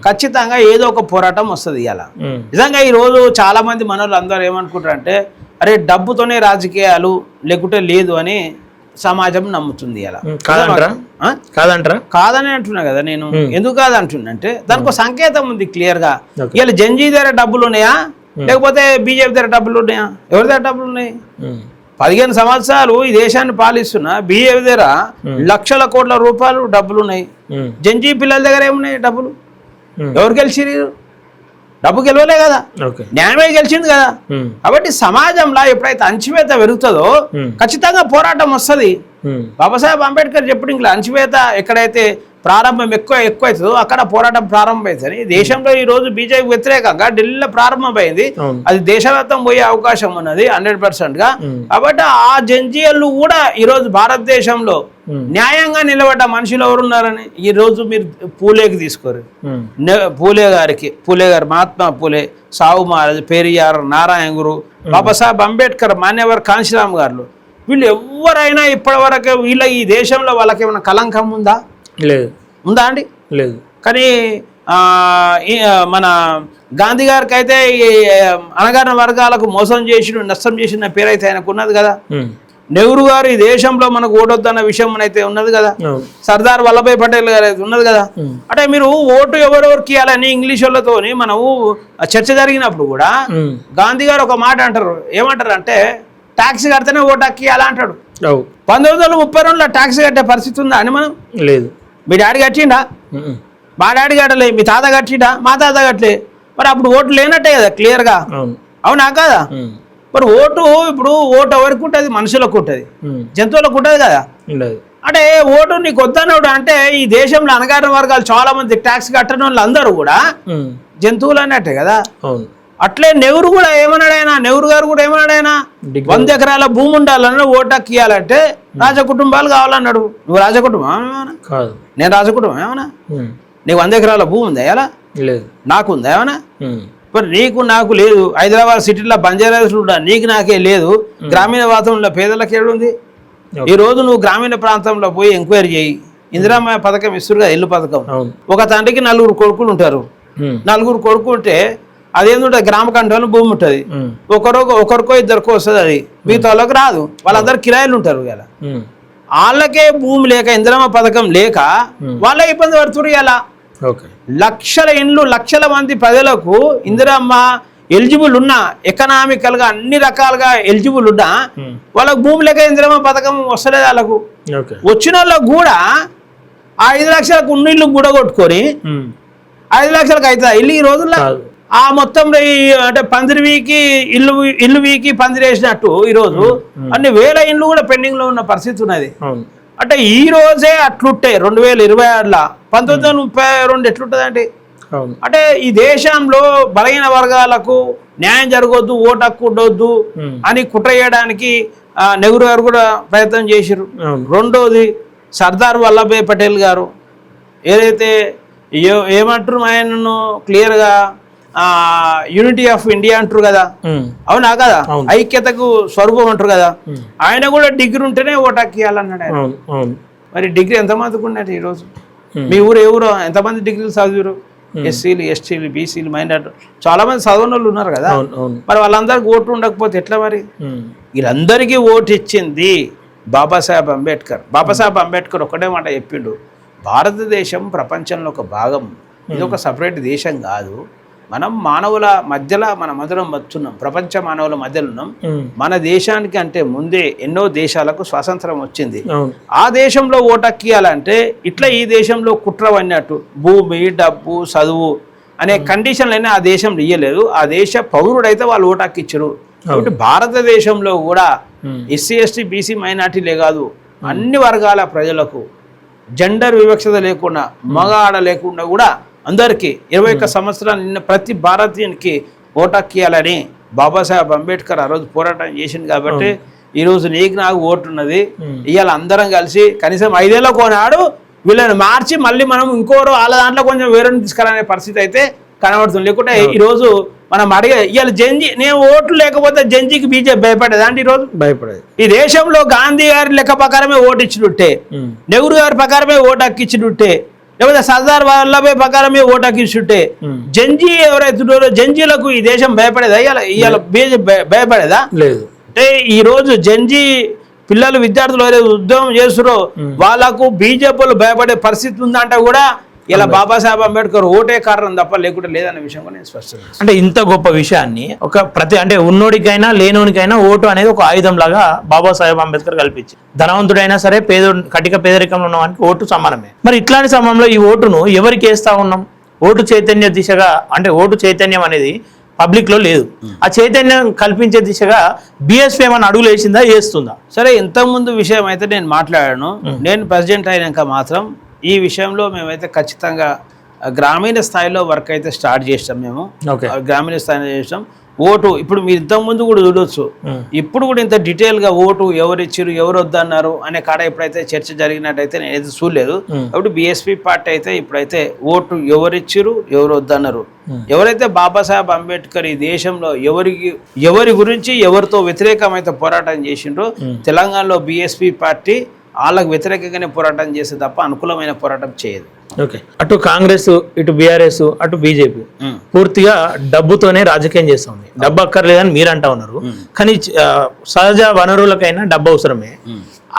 ఖచ్చితంగా ఏదో ఒక పోరాటం వస్తుంది. ఇలా నిజంగా ఈరోజు చాలా మంది మనోళ్ళు అందరూ ఏమనుకుంటారంటే, అరే డబ్బుతోనే రాజకీయాలు లేకుంటే లేదు అని సమాజం నమ్ముతుంది. అలా కాదని అంటున్నా కదా నేను. ఎందుకు కాదంటున్నా అంటే, దానికి ఒక సంకేతం ఉంది క్లియర్గా. ఇలా జెన్జీ దగ్గర డబ్బులు ఉన్నాయా లేకపోతే బీజేపీ దగ్గర డబ్బులు ఉన్నాయా? ఎవరి దగ్గర డబ్బులు ఉన్నాయి? 15 సంవత్సరాలు ఈ దేశాన్ని పాలిస్తున్న బీజేపీ దగ్గర లక్షల కోట్ల రూపాయలు డబ్బులు ఉన్నాయి. జెన్జీ పిల్లల దగ్గర ఏమున్నాయి డబ్బులు? ఎవరు గెలిచిరు? డబ్బు గెలవలే కదా, న్యాయమే గెలిచింది కదా. కాబట్టి సమాజంలో ఎప్పుడైతే అణచివేత పెరుగుతుందో ఖచ్చితంగా పోరాటం వస్తుంది. బాబాసాహెబ్ అంబేద్కర్ చెప్పిన ఇంకా అణచివేత ఎక్కడైతే ప్రారంభం ఎక్కువైతుందో అక్కడ పోరాటం ప్రారంభమవుతుంది. దేశంలో ఈ రోజు బీజేపీ వ్యతిరేకంగా ఢిల్లీలో ప్రారంభమైంది, అది దేశవ్యాప్తం పోయే అవకాశం ఉన్నది 100%గా. కాబట్టి ఆ జెన్జీఎల్లు కూడా ఈరోజు భారతదేశంలో న్యాయంగా నిలబడ్డ మనుషులు ఎవరున్నారని ఈ రోజు మీరు పూలేకి తీసుకోరు. పూలే గారు, మహాత్మా పూలే, సాహు మహారాజ్, పెరియార్, నారాయణ గురు, బాబాసాహెబ్ అంబేద్కర్, మాన్యవర్ కాంశీరామ్ గారు, వీళ్ళు ఎవరైనా ఇప్పటివరకు వీళ్ళ ఈ దేశంలో వాళ్ళకి ఏమైనా కలంకం ఉందా? లేదు. ఉందా అండి? లేదు. కానీ మన గాంధీ గారికి అయితే అణగారిన వర్గాలకు మోసం చేసి నష్టం చేసిన పేరైతే ఆయనకు ఉన్నది కదా. నెహ్రూ గారు ఈ దేశంలో మనకు ఓటొద్దన్న విషయం అయితే ఉన్నది కదా. సర్దార్ వల్లభాయ్ పటేల్ గారు అయితే ఉన్నది కదా. అంటే మీరు ఓటు ఎవరెవరికి ఇవ్వాలని ఇంగ్లీష్ వాళ్ళతో మనము చర్చ జరిగినప్పుడు కూడా గాంధీ గారు ఒక మాట అంటారు. ఏమంటారు అంటే, ట్యాక్స్ కడితేనే ఓటు హక్కు ఇవ్వాలా అంటాడు. 1932లో ట్యాక్స్ కట్టే పరిస్థితి ఉందా అని మనం? లేదు. మీ డాడీ కట్టిండా? మా డాడీ కట్టలే. మీ తాత కట్టిండా? మా తాత కట్టలే. మరి అప్పుడు ఓటు లేనట్టే కదా క్లియర్గా. అవునా కాదా? మరి ఇప్పుడు ఓటు ఎవరికి ఉంటుంది? మనుషులకు ఉంటుంది, జంతువులకు ఉంటుంది కదా. అంటే ఓటు నీకు వద్దన్నాడు అంటే ఈ దేశంలో అణగారిన వర్గాలు చాలా మంది ట్యాక్స్ కట్టని వాళ్ళు అందరూ కూడా జంతువులు అన్నట్టే కదా. అట్లే నెహ్రూ కూడా ఏమన్నాడైనా, నెహ్రూ గారు కూడా ఏమన్నాడైనా, 100 ఎకరాల భూమి ఉండాలన్నా ఓటు హక్కు ఇవ్వాలంటే రాజకుటుంబాలు కావాలన్నాడు. నువ్వు రాజకుటుంబం ఏమన్నా? నేను రాజకుటుంబం ఏమన్నా? నీకు 100 ఎకరాల భూమి ఉందా? ఎలా? లేదు. నాకు ఉందా ఏమన్నా? మరి నీకు నాకు లేదు, హైదరాబాద్ సిటీలో బంజారాస్ కూడా నీకు నాకే లేదు, గ్రామీణ వాతావరణంలో పేదలకు ఏడుంది? ఈ రోజు నువ్వు గ్రామీణ ప్రాంతంలో పోయి ఎంక్వైరీ చేయి. ఇందిరామ్మ పథకం ఇస్తురుగా, ఇల్లు పథకం. ఒక తండ్రికి 4 కొడుకులు ఉంటారు. 4 కొడుకు ఉంటే అదేంటంటే గ్రామ కంట్రోల్ భూమి ఉంటుంది. ఒకరికో ఇద్దరికో వస్తుంది, అది మిగతా వాళ్ళకి రాదు. వాళ్ళందరూ కిరాయిలు ఉంటారు. ఇలా వాళ్ళకే భూమి లేక, ఇందిరామ్మ పథకం లేక వాళ్ళే ఇబ్బంది పడుతున్నారు. ఇలా లక్షల ఇండ్లు, లక్షల మంది ప్రజలకు ఇందిరమ్మ ఎలిజిబుల్ ఉన్నా, ఎకనామికల్ గా అన్ని రకాలుగా ఎలిజిబుల్ ఉన్నా వాళ్ళకు భూమి లేక ఇందిరమ్మ పథకం వస్తలేదు. వాళ్ళకు వచ్చిన వాళ్ళకు కూడా 5 లక్షలకు ఉన్న ఇల్లు కూడా కొట్టుకొని 5 లక్షలకు అవుతుంది ఇల్లు. ఈ రోజుల్లో ఆ మొత్తం అంటే పందిరి వీకి ఇల్లు వీకి పందిరి వేసినట్టు ఈరోజు అన్ని వేల ఇండ్లు కూడా పెండింగ్ లో ఉన్న పరిస్థితి ఉన్నది. అంటే ఈ రోజే అట్లుంటే 2026లో 1932 ఎట్లుంటుంది అంటే అంటే ఈ దేశంలో బలహీన వర్గాలకు న్యాయం జరగొద్దు, ఓటు హక్కు ఉండొద్దు అని కుట్ర చేయడానికి నెహ్రూ గారు కూడా ప్రయత్నం చేశారు. రెండోది సర్దార్ వల్లభాయ్ పటేల్ గారు ఏదైతే ఏమంటారు ఆయనను క్లియర్గా యూనిటీ ఆఫ్ ఇండియా అంటారు కదా, అవునా కదా, ఐక్యతకు స్వరూపం అంటారు కదా. ఆయన కూడా డిగ్రీ ఉంటేనే ఓటు హక్కు ఇవ్వాలన్నాడు ఆయన. మరి డిగ్రీ ఎంతమందికి ఉన్నట్టు ఈరోజు? మీ ఊరు ఎవరు ఎంతమంది డిగ్రీలు చదివారు? ఎస్సీలు, ఎస్టీలు, బీసీలు, మైనార్టీలు చాలా మంది చదవని వాళ్ళు ఉన్నారు కదా. మరి వాళ్ళందరికీ ఓటు ఉండకపోతే ఎట్లా? మరి వీళ్ళందరికీ ఓటు ఇచ్చింది బాబాసాహెబ్ అంబేద్కర్. బాబాసాహెబ్ అంబేద్కర్ ఒకటే మాట చెప్పిండు, భారతదేశం ప్రపంచంలో ఒక భాగం, ఇది ఒక సపరేట్ దేశం కాదు. మనం మానవుల మధ్యలో మనం బతున్నాం, ప్రపంచ మానవుల మధ్యలో ఉన్నాం. మన దేశానికి అంటే ముందే ఎన్నో దేశాలకు స్వాతంత్రం వచ్చింది. ఆ దేశంలో ఓటక్కియాలంటే ఇట్లా ఈ దేశంలో కుట్రవన్నట్టు భూమి, డబ్బు, చదువు అనే కండిషన్లైనా ఆ దేశంలో ఇయ్యలేదు. ఆ దేశ పౌరుడైతే వాళ్ళు ఓటక్కిచ్చారు. కాబట్టి భారతదేశంలో కూడా ఎస్సీ, ఎస్టీ, బీసీ, మైనార్టీలే కాదు అన్ని వర్గాల ప్రజలకు జెండర్ వివక్షత లేకుండా, మగ ఆడ లేకుండా కూడా అందరికీ 21 సంవత్సరాలు నిన్న ప్రతి భారతీయునికి ఓటక్కియాలని బాబాసాహెబ్ అంబేద్కర్ ఆ రోజు పోరాటం చేసింది. కాబట్టి ఈరోజు నీకు నాకు ఓటు ఉన్నది. ఇవాళ అందరం కలిసి కనీసం 5 ఏళ్ళ కొనాడు వీళ్ళని మార్చి మళ్ళీ మనం ఇంకోరు వాళ్ళ దాంట్లో కొంచెం వేరే తీసుకురాలనే పరిస్థితి అయితే కనబడుతుంది. లేకుంటే ఈరోజు మనం అడిగే ఇవాళ జంజీ, నేను ఓట్లు లేకపోతే జంజీకి బీజేపీ భయపడేది అంటే ఈరోజు భయపడేది. ఈ దేశంలో గాంధీ గారి లెక్క ప్రకారమే ఓటు ఇచ్చినట్టే, నెహ్రూ గారి ప్రకారమే ఓటు హక్కిచ్చినట్టే, లేకపోతే సర్దార్ వల్లభాయ్ ప్రకారమే ఓటు హక్కిచ్చుంటే జంజీ ఎవరైతున్నారో జంజీలకు ఈ దేశం భయపడేదా? ఇవాళ బీజేపీ భయపడేదా? లేదు. అంటే ఈ రోజు జంజీ పిల్లలు, విద్యార్థులు ఎవరైతే ఉద్యమం చేస్తారో వాళ్ళకు బీజేపీలు భయపడే పరిస్థితి ఉందంటే కూడా ఇలా బాబాసాహెబ్ అంబేద్కర్ ఓటే కారణం తప్ప లేకుంటే లేదన్న విషయం కూడా నేను స్పష్టం. అంటే ఇంత గొప్ప విషయాన్ని ఒక అంటే ఉన్నోడికైనా లేనోనికైనా ఓటు అనేది ఒక ఆయుధం లాగా బాబాసాహెబ్ అంబేద్కర్ కల్పించి, ధనవంతుడైనా సరే కటిక పేదరికంలో ఉన్న వానికి ఓటు సమానమే. మరి ఇట్లాంటి సమయంలో ఈ ఓటును ఎవరికి వేస్తా ఉన్నాం? ఓటు చైతన్య దిశగా, అంటే ఓటు చైతన్యం అనేది పబ్లిక్ లో లేదు. ఆ చైతన్యం కల్పించే దిశగా బీఎస్పీ ఏమైనా అడుగులు వేసిందా, వేస్తుందా? సరే, ఇంతకుముందు విషయం అయితే నేను మాట్లాడాను. నేను ప్రెసిడెంట్ అయినాక మాత్రం ఈ విషయంలో మేమైతే ఖచ్చితంగా గ్రామీణ స్థాయిలో వర్క్ అయితే స్టార్ట్ చేస్తాం. మేము గ్రామీణ స్థాయిలో చేస్తాం. ఓటు ఇప్పుడు మీరు ఇంతకుముందు కూడా చూడొచ్చు, ఇప్పుడు కూడా ఇంత డీటెయిల్గా ఓటు ఎవరు ఇచ్చారు, ఎవరు వద్దన్నారు అనే కాడ ఎప్పుడైతే చర్చ జరిగినట్టయితే నేను అయితే చూడలేదు. కాబట్టి బీఎస్పీ పార్టీ అయితే ఇప్పుడైతే ఓటు ఎవరు ఇచ్చారు, ఎవరు వద్దన్నారు, ఎవరైతే బాబాసాహెబ్ అంబేద్కర్ ఈ దేశంలో ఎవరి గురించి ఎవరితో వ్యతిరేకమైతే పోరాటం చేసిండ్రో తెలంగాణలో బీఎస్పీ పార్టీ వాళ్ళకు వ్యతిరేకంగానే పోరాటం చేస్తే తప్ప అనుకూలమైన పోరాటం చేయదు. ఓకే, అటు కాంగ్రెస్, ఇటు బీఆర్ఎస్, అటు బీజేపీ పూర్తిగా డబ్బుతోనే రాజకీయం చేస్తుంది. డబ్బు అక్కర్లేదని మీరు అంటా ఉన్నారు, కానీ సహజ వనరులకైనా డబ్బు అవసరమే.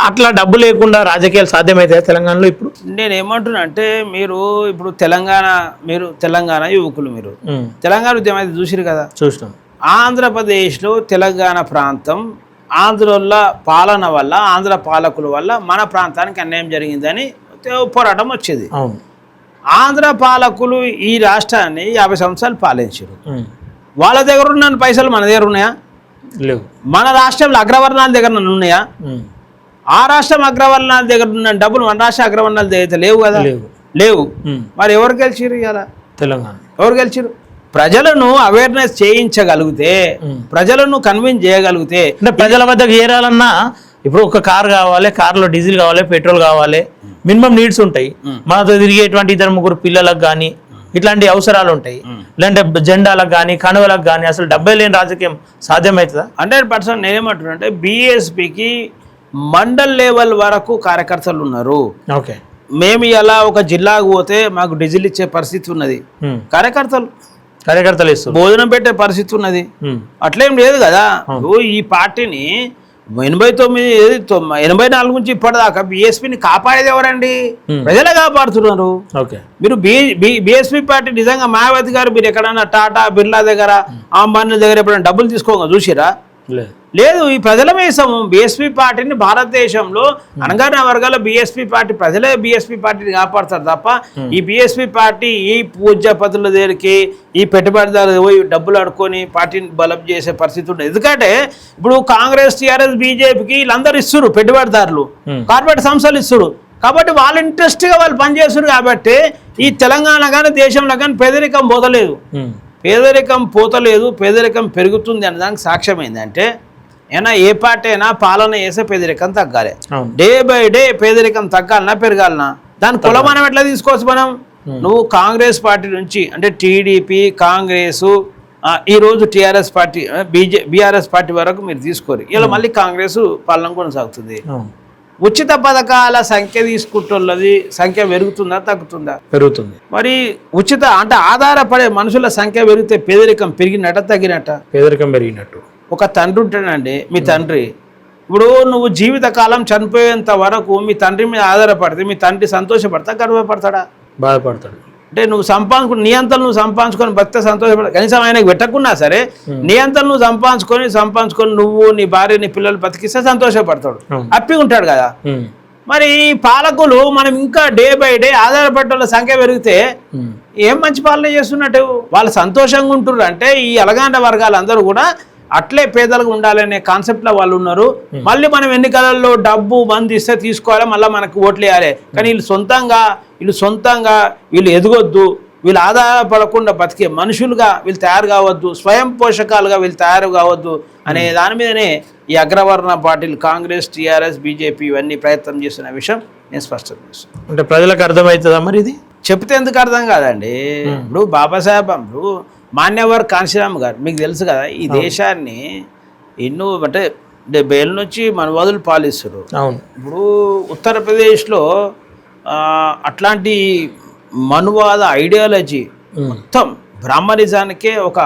అట్లా డబ్బు లేకుండా రాజకీయాలు సాధ్యమైతే తెలంగాణలో? ఇప్పుడు నేను ఏమంటున్నా అంటే, మీరు ఇప్పుడు తెలంగాణ యువకులు, మీరు తెలంగాణ ఉద్యమం అయితే చూసిరు కదా, చూసినాం. ఆంధ్రప్రదేశ్లో తెలంగాణ ప్రాంతం ఆంధ్రుల పాలన వల్ల, ఆంధ్ర పాలకుల వల్ల మన ప్రాంతానికి అన్యాయం జరిగిందని పోరాటం వచ్చేది. ఆంధ్ర పాలకులు ఈ రాష్ట్రాన్ని 50 సంవత్సరాలు పాలించారు. వాళ్ళ దగ్గర ఉన్న పైసలు మన దగ్గర ఉన్నాయా? లేవు. మన రాష్ట్రంలో అగ్రవర్ణాల దగ్గర ఉన్నాయా? ఆ రాష్ట్రం అగ్రవర్ణాల దగ్గర ఉన్న డబ్బులు మన రాష్ట్ర అగ్రవర్ణాల దగ్గర లేవు కదా, లేవు. మరి ఎవరు గెలిచారు? ఇలా తెలంగాణ ఎవరు గెలిచారు? ప్రజలను అవేర్నెస్ చేయించగలిగితే, ప్రజలను కన్విన్స్ చేయగలిగితే, అంటే ప్రజల వద్దకు చేరాలన్నా ఇప్పుడు ఒక కార్ కావాలి, కార్లో డీజిల్ కావాలి, పెట్రోల్ కావాలి, మినిమం నీడ్స్ ఉంటాయి. మనతో తిరిగేటువంటి 2-3 పిల్లలకు కానీ ఇట్లాంటి అవసరాలు ఉంటాయి. లేదంటే జెండాలకు కానీ కనువలకు కానీ అసలు డబ్బే లేని రాజకీయం సాధ్యమవుతుందా? 100% నేనేమంటున్నా అంటే బీఎస్పీకి మండల్ లెవెల్ వరకు కార్యకర్తలు ఉన్నారు. ఓకే, మేము ఇలా ఒక జిల్లాకు పోతే మాకు డీజిల్ ఇచ్చే పరిస్థితి ఉన్నది, కార్యకర్తలు ఇస్తారు, భోజనం పెట్టే పరిస్థితి ఉన్నది. అట్లేం లేదు కదా. ఈ పార్టీని 84 నుంచి ఇప్పటిదాకా బీఎస్పీని కాపాడేది ఎవరండి? ప్రజలే కాపాడుతున్నారు. మీరు బీఎస్పీ పార్టీ నిజంగా మాయావతి గారు మీరు ఎక్కడన్నా టాటా బిర్లా దగ్గర అంబానీ దగ్గర ఎప్పుడైనా డబ్బులు తీసుకోగా చూసిరా? లేదు. ఈ ప్రజలమే ఇస్తాము బీఎస్పీ పార్టీని. భారతదేశంలో అణగారిన వర్గాల బీఎస్పీ పార్టీ ప్రజలే బీఎస్పీ పార్టీని కాపాడతారు తప్ప ఈ బీఎస్పీ పార్టీ ఈ పూజ్యపతుల దగ్గరికి ఈ పెట్టుబడిదారులు పోయి డబ్బులు అడుకొని పార్టీని బలం చేసే పరిస్థితి ఉండదు. ఎందుకంటే ఇప్పుడు కాంగ్రెస్, టీఆర్ఎస్, బీజేపీకి వీళ్ళందరూ ఇస్తున్నారు, పెట్టుబడిదారులు కార్పొరేట్ సంస్థలు ఇస్తున్నారు. కాబట్టి వాళ్ళ ఇంట్రెస్ట్గా వాళ్ళు పనిచేస్తున్నారు. కాబట్టి ఈ తెలంగాణ కానీ దేశంలో కానీ పేదరికం పోతలేదు, పేదరికం పెరుగుతుంది అనే దానికి సాక్ష్యం ఏంటంటే ఏ పార్టీ అయినా పాలన చేసే పేదరికం తగ్గాలి. డే బై డే పేదరికం తగ్గాలన్నా పెరగాలన్నా దాని కులమానం ఎట్లా తీసుకోవచ్చు మనం? నువ్వు కాంగ్రెస్ పార్టీ నుంచి అంటే టీడీపీ, కాంగ్రెస్, ఈరోజు టీఆర్ఎస్ పార్టీ, బీఆర్ఎస్ పార్టీ వరకు మీరు తీసుకోరు. ఇలా మళ్ళీ కాంగ్రెస్ పాలన కొనసాగుతుంది. ఉచిత పథకాల సంఖ్య తీసుకుంటున్నది సంఖ్య పెరుగుతుందా తగ్గుతుందా? పెరుగుతుంది. మరి ఉచిత అంటే ఆధారపడే మనుషుల సంఖ్య పెరిగితే పేదరికం పెరిగినట్ట తగ్గినట్ట? పేదరికం పెరిగినట్టు. ఒక తండ్రి ఉంటాడండి, మీ తండ్రి ఇప్పుడు నువ్వు జీవితకాలం చనిపోయేంత వరకు మీ తండ్రి మీద ఆధారపడితే మీ తండ్రి సంతోషపడతా గర్వపడతాడా? బాధపడతాడు. అంటే నువ్వు నీ అంతలు నువ్వు సంపాదించుకొని బతికే సంతోషపడ, కనీసం ఆయనకు పెట్టకున్నా సరే నీ అంతలు నువ్వు సంపాదించుకొని నువ్వు నీ భార్య నీ పిల్లలు బతికిస్తే సంతోషపడతాడు, హ్యాపీగా ఉంటాడు కదా. మరి పాలకులు మనం ఇంకా డే బై డే ఆధారపడ్డ వాళ్ళ సంఖ్య పెరిగితే ఏం మంచి పాలన చేస్తున్నట్టు? వాళ్ళు సంతోషంగా ఉంటున్నారు అంటే ఈ అలగాండ వర్గాలందరూ కూడా అట్లే పేదలుగా ఉండాలనే కాన్సెప్ట్లో వాళ్ళు ఉన్నారు. మళ్ళీ మనం ఎన్నికలలో డబ్బు మంది ఇస్తే తీసుకోవాలి, మళ్ళీ మనకు ఓట్లు వేయాలి. కానీ వీళ్ళు సొంతంగా వీళ్ళు ఎదగొద్దు, వీళ్ళు ఆధారపడకుండా బతికే మనుషులుగా వీళ్ళు తయారు కావద్దు, స్వయం పోషకాలుగా వీళ్ళు తయారు కావద్దు అనే దాని మీదనే ఈ అగ్రవర్ణ పార్టీలు కాంగ్రెస్, టీఆర్ఎస్, బీజేపీ ఇవన్నీ ప్రయత్నం చేస్తున్న విషయం నేను స్పష్టం చేస్తాను. అంటే ప్రజలకు అర్థమవుతుందా మరి? ఇది చెప్తే ఎందుకు అర్థం కాదండి. ఇప్పుడు బాబాసాహెబ్ మాన్యవర్ కాంశీరామ్ గారు మీకు తెలుసు కదా, ఈ దేశాన్ని ఎన్నో అంటే 70 ఏళ్ళ నుంచి మనవాదులు పాలిస్తారు. ఇప్పుడు ఉత్తరప్రదేశ్లో అట్లాంటి మనువాద ఐడియాలజీ మొత్తం బ్రాహ్మణిజానికే ఒక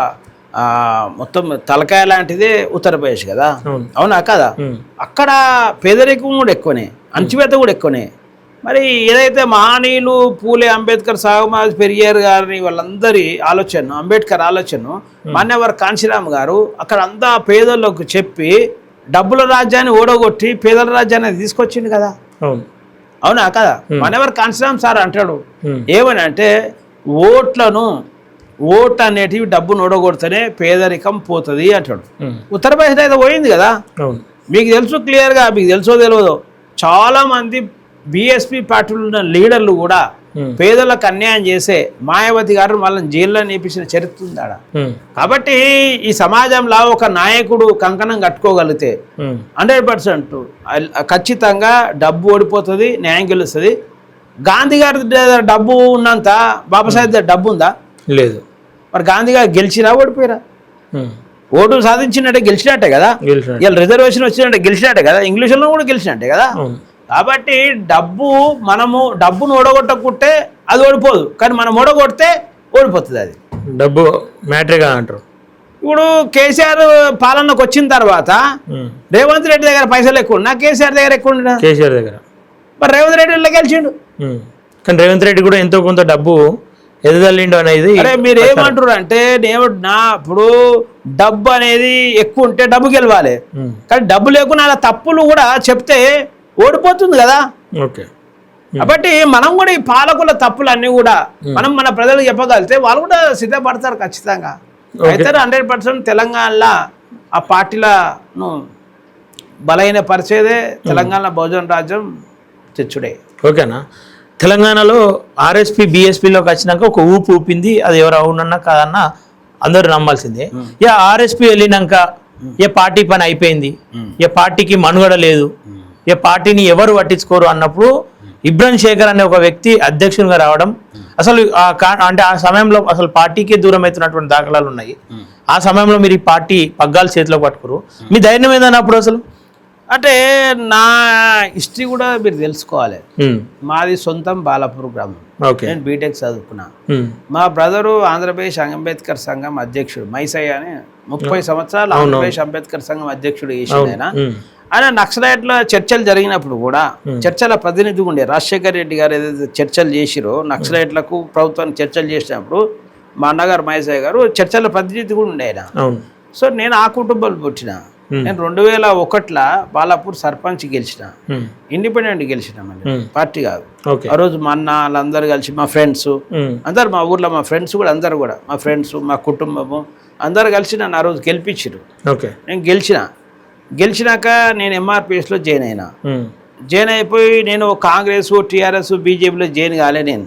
మొత్తం తలకాయ లాంటిదే ఉత్తరప్రదేశ్ కదా, అవునా కదా? అక్కడ పేదరికం కూడా ఎక్కువనే, అణచివేత కూడా ఎక్కువనే. మరి ఏదైతే మహనీయులు పూలే, అంబేద్కర్, సాగుమాజ్ పెరియార్ గారిని వాళ్ళందరి ఆలోచన, అంబేద్కర్ ఆలోచన మాన్యవర్ కాంశీరామ్ గారు అక్కడ అంతా పేదలకు చెప్పి డబ్బుల రాజ్యాన్ని ఓడగొట్టి పేదల రాజ్యాన్ని తీసుకొచ్చింది కదా, అవునా కదా? మాన్యవర్ కాంశీరామ్ సార్ అంటాడు ఏమని అంటే ఓట్ అనేటివి డబ్బును ఓడగొడితేనే పేదరికం పోతుంది అంటాడు. ఉత్తరప్రదేశ్ అయితే పోయింది కదా, మీకు తెలుసు క్లియర్గా, మీకు తెలుసో తెలియదో చాలా మంది బీఎస్పీ పార్టీలో ఉన్న లీడర్లు కూడా పేదలకు అన్యాయం చేసే మాయావతి గారు వాళ్ళని జైల్లో నేపించిన చరిత్ర ఉంది ఆడ. కాబట్టి ఈ సమాజంలో ఒక నాయకుడు కంకణం కట్టుకోగలిగితే 100% ఖచ్చితంగా డబ్బు ఓడిపోతుంది, న్యాయం గెలుస్తుంది. గాంధీ గారి డబ్బు ఉన్నంత బాబాసాహెబ్ డబ్బు ఉందా? లేదు. మరి గాంధీ గారు గెలిచినా ఓడిపోయారా? ఓటు సాధించినట్టే గెలిచినట్టే కదా, ఇలా రిజర్వేషన్ వచ్చినట్టే గెలిచినట్టే కదా, ఇంగ్లీష్లో కూడా గెలిచినట్టే కదా. కాబట్టి మనము డబ్బును ఓడగొట్టకుంటే అది ఓడిపోదు, కానీ మనం ఓడగొడితే ఓడిపోతుంది. అది డబ్బు మ్యాటర్గా అంటారు. ఇప్పుడు కేసీఆర్ పాలనకు వచ్చిన తర్వాత రేవంత్ రెడ్డి దగ్గర పైసలు ఎక్కువ ఉన్నా కేసీఆర్ దగ్గర ఎక్కువ ఉండ, కేసీఆర్ దగ్గర మరి రేవంత్ రెడ్డి ఇలా గెలిచిండు. కానీ రేవంత్ రెడ్డి కూడా ఎంతో కొంత డబ్బు ఎదగలిండు అనేది. అరే మీరు ఏమంటారు అంటే ఇప్పుడు డబ్బు అనేది ఎక్కువ ఉంటే డబ్బు గెలవాలి, కానీ డబ్బు లేకుండా అలా తప్పులు కూడా చెప్తే ఓడిపోతుంది కదా. ఓకే. కాబట్టి మనం కూడా ఈ పాలకుల తప్పులన్నీ కూడా మనం మన ప్రజలకు చెప్పగలిగితే వాళ్ళు కూడా సిద్ధపడతారు ఖచ్చితంగా. అయితే 100% తెలంగాణలో ఆ పార్టీలను బలైన పరిచేదే తెలంగాణ బహుజన రాజ్యం తెచ్చుడే. ఓకేనా? తెలంగాణలో ఆర్ఎస్పీ బీఎస్పీలోకి వచ్చినాక ఒక ఊపింది, అది ఎవరు అవునన్నా కాదన్నా అందరూ నమ్మాల్సిందే. ఆర్ఎస్పీ వెళ్ళినాక ఏ పార్టీ పని అయిపోయింది, ఏ పార్టీకి మనుగడ లేదు, ఏ పార్టీని ఎవరు పట్టించుకోరు అన్నప్పుడు ఇబ్రాహిం శేఖర్ అనే ఒక వ్యక్తి అధ్యక్షునిగా రావడం, అసలు అంటే ఆ సమయంలో అసలు పార్టీకే దూరం అవుతున్నటువంటి దాఖలాలు ఉన్నాయి. ఆ సమయంలో మీరు ఈ పార్టీ పగ్గాలు చేతిలో పట్టుకురు, మీ ధైర్యం ఏదైనా అప్పుడు అసలు? అంటే నా హిస్టరీ కూడా మీరు తెలుసుకోవాలి. మాది సొంతం బాలాపూర్ గ్రామం. నేను బీటెక్ చదువుకున్నా. మా బ్రదరు ఆంధ్రప్రదేశ్ అంబేద్కర్ సంఘం అధ్యక్షుడు మైసయ్య అని 30 సంవత్సరాలు ఆంధ్రప్రదేశ్ అంబేద్కర్ సంఘం అధ్యక్షుడు చేసిన ఆయన నక్సలైట్ల చర్చలు జరిగినప్పుడు కూడా చర్చల ప్రతినిధి ఉండే రాజశేఖర్ రెడ్డి గారు ఏదైతే చర్చలు చేసిరో నక్సలైట్లకు ప్రభుత్వానికి చర్చలు చేసినప్పుడు మా అన్నగారు మైసయ్య గారు చర్చల ప్రతినిధి కూడా ఉండే ఆయన. సో నేను ఆ కుటుంబాలు పుట్టిన. నేను 2001లో బాలాపూర్ సర్పంచ్ గెలిచిన, ఇండిపెండెంట్ గెలిచిన, మళ్ళీ పార్టీ కాదు. ఆ రోజు మా అన్న వాళ్ళందరూ కలిసి మా ఫ్రెండ్స్ అందరు, మా ఊర్లో మా ఫ్రెండ్స్ కూడా అందరు కూడా మా ఫ్రెండ్స్ మా కుటుంబము అందరు కలిసి నన్ను ఆ రోజు గెలిపించారు. నేను గెలిచినాక నేను ఎంఆర్పిఎస్లో జాయిన్ అయినా. జాయిన్ అయిపోయి నేను కాంగ్రెస్ టీఆర్ఎస్ బీజేపీలో జాయిన్ కాలే నేను.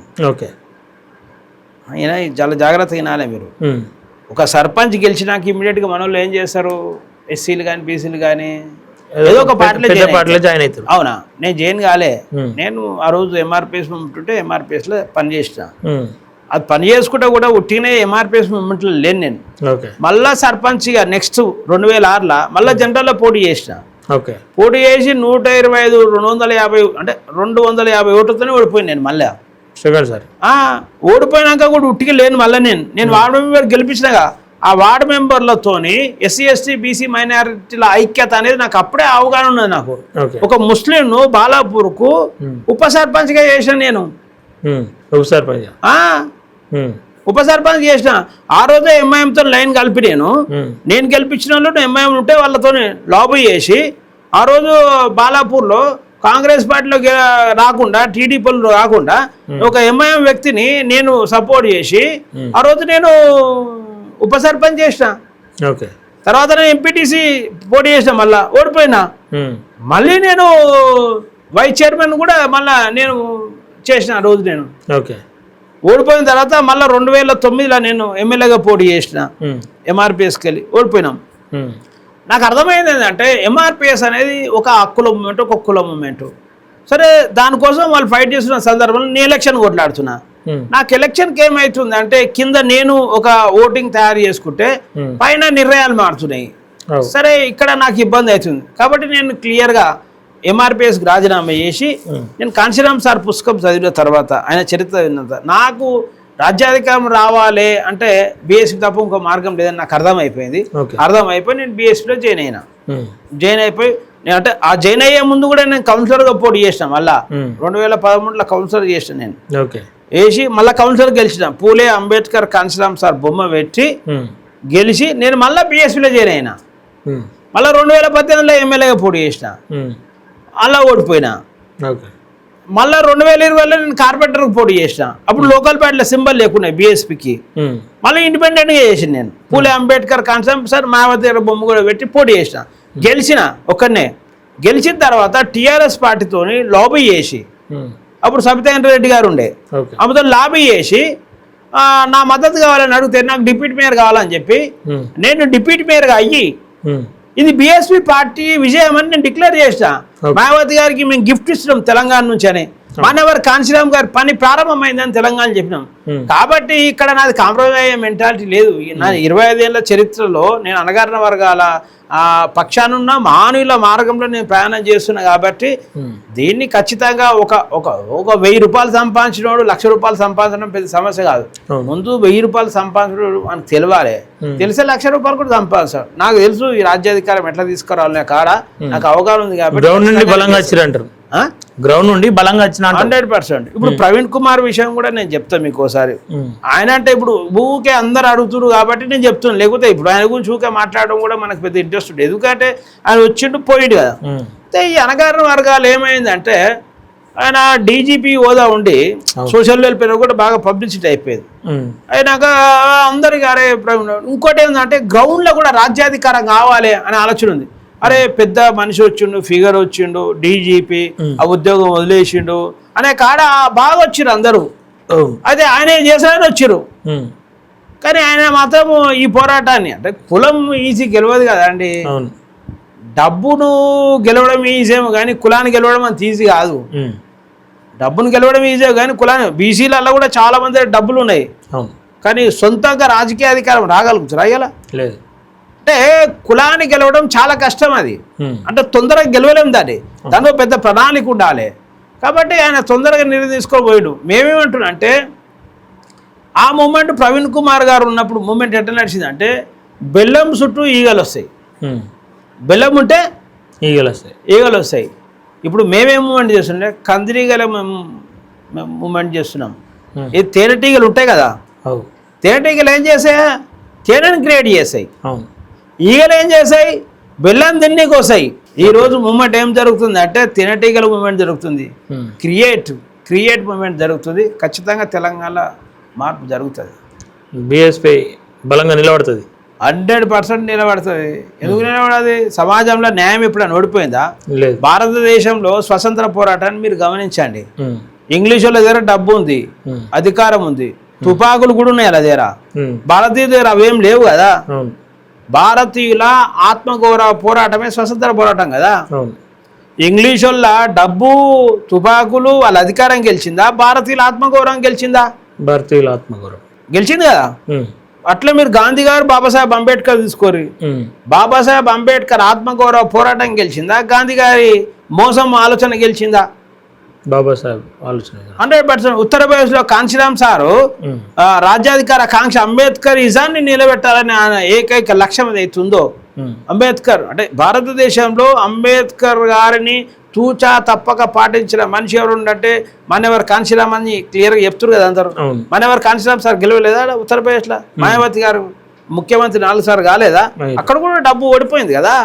అయినా చాలా జాగ్రత్తగా వినాలే మీరు. ఒక సర్పంచ్ గెలిచినాక ఇమీడియట్గా మన వాళ్ళు ఏం చేస్తారు, ఎస్సీలు కానీ బీసీలు కానీ ఏదో ఒక పార్టీలో జాయిన్ అవుతారు. అవునా, నేను జాయిన్ కాలే. నేను ఆ రోజు ఎంఆర్పిఎస్ ఉంటుంటే ఎంఆర్పిఎస్లో పని చేసిన. అది పని చేసుకుంటే కూడా ఉట్టినే ఎంఆర్పిఎస్ మూమెంట్లో లేను నేను. మళ్ళా సర్పంచ్గా నెక్స్ట్ 2006లో మళ్ళీ జనరల్లో పోటీ చేసిన. పోటీ చేసి 125 250 అంటే 250 ఓట్లతోనే ఓడిపోయింది నేను. మళ్ళీ ఓడిపోయినాక కూడా ఉట్టిగా లేను. మళ్ళీ నేను వార్డు మెంబర్ గెలిపించినాగా ఆ వార్డు మెంబర్లతోని ఎస్సీ ఎస్టీ బీసీ మైనారిటీల ఐక్యత అనేది నాకు అప్పుడే అవగాహన ఉన్నది. నాకు ఒక ముస్లింను బాలాపూర్కు ఉప సర్పంచ్గా చేసిన నేను. ఉప సర్పంచ్ చేసిన ఆ రోజే ఎంఐఎంతో లైన్ కలిపి నేను గెలిపించిన వాళ్ళు ఎంఐఎం ఉంటే వాళ్ళతో లాబీ చేసి ఆ రోజు బాలాపూర్లో కాంగ్రెస్ పార్టీలో రాకుండా టీడీపీలో రాకుండా ఒక ఎంఐఎం వ్యక్తిని నేను సపోర్ట్ చేసి ఆ రోజు నేను ఉప సర్పంచ్ చేసిన. తర్వాత నేను ఎంపీటీసీ పోటీ చేసిన, మళ్ళా ఓడిపోయినా. మళ్ళీ నేను వైస్ చైర్మన్ కూడా మళ్ళా నేను చేసిన. ఆ రోజు నేను ఓడిపోయిన తర్వాత మళ్ళీ 2009లో నేను ఎమ్మెల్యేగా పోటీ చేసిన. ఎంఆర్పిఎస్కి వెళ్ళి ఓడిపోయినాం. నాకు అర్థమైంది ఏంటంటే ఎంఆర్పిఎస్ అనేది ఒక హక్కుల మూమెంట్, ఒక కుల మూమెంట్. సరే, దానికోసం వాళ్ళు ఫైట్ చేస్తున్న సందర్భంలో నేను ఎలక్షన్ కొట్లాడుతున్నా. నాకు ఎలక్షన్కి ఏమవుతుంది అంటే కింద నేను ఒక ఓటింగ్ తయారు చేసుకుంటే పైన నిర్ణయాలు మారుతున్నాయి. సరే, ఇక్కడ నాకు ఇబ్బంది అవుతుంది కాబట్టి నేను క్లియర్గా ఎంఆర్పిఎస్కి రాజీనామా చేసి నేను కాంశీరామ్ సార్ పుస్తకం చదివిన తర్వాత ఆయన చరిత్ర చదివినంత నాకు రాజ్యాధికారం రావాలి అంటే బీఎస్పీ తప్ప ఇంకో మార్గం లేదని నాకు అర్థమైపోయింది. అర్థమైపోయి నేను బీఎస్పీలో జాయిన్ అయినా. జాయిన్ అయిపోయి నేను అంటే ఆ జాయిన్ అయ్యే ముందు కూడా నేను కౌన్సిలర్గా పోటీ చేసిన. మళ్ళా 2013లో కౌన్సిలర్ చేసిన నేను. వేసి మళ్ళీ కౌన్సిలర్ గెలిచిన. పూలే అంబేద్కర్ కాంశీరామ్ సార్ బొమ్మ పెట్టి గెలిచి నేను మళ్ళీ బీఎస్పీలో జాయిన్ అయినా. మళ్ళీ 2018లో ఎమ్మెల్యేగా పోటీ చేసిన, అలా ఓడిపోయినా. మళ్ళీ 2020లో నేను కార్పొరేటర్కి పోటీ చేసిన. అప్పుడు లోకల్ పార్టీలో సింబల్ లేకున్నాయి బీఎస్పీకి. మళ్ళీ ఇండిపెండెంట్గా చేసిన నేను. పూలే అంబేద్కర్ కాంశీరామ్ సార్ మాయావతి గారి బొమ్మ కూడా పెట్టి పోటీ చేసిన. గెలిచిన ఒక్కనే. గెలిచిన తర్వాత టీఆర్ఎస్ పార్టీతోని లాబీ చేసి, అప్పుడు సబితేంద్ర రెడ్డి గారు ఉండే, ఆమెతో లాబీ చేసి నా మద్దతు కావాలని అడిగితే నాకు డిప్యూటీ మేయర్ కావాలని చెప్పి నేను డిప్యూటీ మేయర్గా అయ్యి ఇది బీఎస్పీ పార్టీ విజయం అని నేను డిక్లేర్ చేసిన. మాయావతి గారికి మేము గిఫ్ట్ ఇస్తున్నాం తెలంగాణ నుంచి అని. మానవర్ కాంశీరామ్ గారి పని ప్రారంభమైందని తెలంగాణ చెప్పినాం. కాబట్టి ఇక్కడ నాది కాంప్రమైజ్ అయ్యే మెంటాలిటీ లేదు. నా 25 ఏళ్ల చరిత్రలో నేను అణగారిన వర్గాల పక్షానున్న మానవుల మార్గంలో నేను ప్రయాణం చేస్తున్నా. కాబట్టి దీన్ని ఖచ్చితంగా ఒక 1000 రూపాయలు సంపాదించినోడు 1,00,000 రూపాయలు సంపాదించడం పెద్ద సమస్య కాదు. ముందు 1000 రూపాయలు సంపాదించడం మనకు తెలియాలి. తెలిసే 1,00,000 రూపాయలు కూడా సంపాదిస్తాడు. నాకు తెలుసు ఈ రాజ్యాధికారం ఎట్లా తీసుకురావాలి కాడ నాకు అవగాహన ఉంది. కాబట్టి గ్రౌండ్ నుండి బలంగా వచ్చిన 100%. ఇప్పుడు ప్రవీణ్ కుమార్ విషయం కూడా నేను చెప్తాను మీకు ఒకసారి. ఆయన అంటే ఇప్పుడు ఊకే అందరు అడుగుతున్నారు కాబట్టి నేను చెప్తున్నాను. లేకపోతే ఇప్పుడు ఆయన గురించి ఊకే మాట్లాడడం కూడా మనకు పెద్ద ఇంట్రెస్ట్ ఉంటుంది. ఎందుకంటే ఆయన వచ్చిండు పోయిండు కదా. అయితే ఈ అణగారిన వర్గాలు ఏమైందంటే ఆయన డీజీపీ హోదా ఉండి సోషల్ వెల్ఫేర్ కూడా బాగా పబ్లిసిటీ అయిపోయింది. అయినాక అందరికి అరే ఇంకోటి ఏంటంటే గ్రౌండ్లో కూడా రాజ్యాధికారం కావాలి అనే ఆలోచన ఉంది. అరే పెద్ద మనిషి వచ్చిండు, ఫిగర్ వచ్చిండు, డీజీపీ, ఆ ఉద్యోగం వదిలేసిండు అనే కాడ బాగా వచ్చిర్రు అందరూ. అయితే ఆయన ఏం చేశారని వచ్చిర్రు. కానీ ఆయన మాత్రం ఈ పోరాటాన్ని అంటే కులం ఈజీ గెలవదు కదా అండి. డబ్బును గెలవడం ఈజీ ఏమో కానీ కులాన్ని గెలవడం అంత ఈజీ కాదు. డబ్బును గెలవడం ఈజీ, కానీ కులాన్ని బీసీలలో కూడా చాలా మంది డబ్బులు ఉన్నాయి, అవును, కానీ సొంతంగా రాజకీయ అధికారం రాగలుగుతారా ఇలా? లేదు. అంటే కులాన్ని గెలవడం చాలా కష్టం అది, అంటే తొందరగా గెలవలేం దానిలో పెద్ద ప్రణాళిక ఉండాలి. కాబట్టి ఆయన తొందరగా నిర్ణయం తీసుకొని పోయాడు. మేమేమంటున్నా అంటే ఆ మూమెంట్ ప్రవీణ్ కుమార్ గారు ఉన్నప్పుడు మూమెంట్ ఎట్లా నడిచింది అంటే బెల్లం చుట్టూ ఈగలు వస్తాయి, బెల్లం ఉంటే ఈగలు వస్తాయి. ఇప్పుడు మేమేం మూమెంట్ చేస్తుంటే కందిరీగల మూమెంట్ చేస్తున్నాం. ఇది తేనెటీగలు ఉంటాయి కదా, తేనెటీగలు ఏం చేసాయి, తేనెని క్రియేట్ చేస్తాయి. ఈగలు ఏం చేస్తాయి, బెల్లం తిన్నీకి వస్తాయి. ఈరోజు మూమెంట్ ఏం జరుగుతుంది అంటే తేనెటీగల మూమెంట్ జరుగుతుంది, క్రియేట్ మూమెంట్ జరుగుతుంది. ఖచ్చితంగా తెలంగాణ మార్పు జరుగుతుంది, బీఎస్పీ బలంగా నిలబడుతుంది, 100% నిలబడుతుంది. ఎందుకు నిలబడది? సమాజంలో న్యాయం ఎప్పుడైనా ఓడిపోయిందా? భారతదేశంలో స్వతంత్ర పోరాటాన్ని మీరు గమనించండి. ఇంగ్లీష్ వాళ్ళ దగ్గర డబ్బు ఉంది, అధికారం ఉంది, తుపాకులు కూడా ఉన్నాయి వాళ్ళ దగ్గర. భారతీయుల దగ్గర అవేం లేవు కదా. భారతీయుల ఆత్మగౌరవ పోరాటమే స్వతంత్ర పోరాటం కదా. ఇంగ్లీష్ వాళ్ళ డబ్బు, తుపాకులు, వాళ్ళ అధికారం గెలిచిందా? భారతీయుల ఆత్మగౌరవం గెలిచిందా? భారతీయుల ఆత్మగౌరవం గెలిచింది కదా. అట్లా మీరు గాంధీ గారు, బాబాసాహెబ్ అంబేద్కర్ తీసుకోరు. బాబాసాహెబ్ అంబేద్కర్ ఆత్మగౌరవ పోరాటం గెలిచిందా? గాంధీ గారి మోసం ఆలోచన గెలిచిందా? బాబాసాహెబ్ ఆలోచన 100%. ఉత్తరప్రదేశ్లో కాంశీరామ్ సారు రాజ్యాధికార కాంక్ష అంబేద్కర్ ఇజాన్ని నిలబెట్టాలని ఆయన ఏకైక లక్ష్యం ఏదైతుందో అంబేద్కర్ అంటే భారతదేశంలో అంబేద్కర్ గారిని తూచా తప్పక పాటించిన మనిషి ఎవరు ఉండంటే మనెవరు కాంశీరామ్ అని క్లియర్గా చెప్తున్నారు కదా అందరూ. మనెవరు కాంశీరామ్ సార్ గెలవలేదా ఉత్తరప్రదేశ్లో? మాయావతి గారు ముఖ్యమంత్రి 4 సార్లు కాలేదా? అక్కడ కూడా డబ్బు ఓడిపోయింది కదా,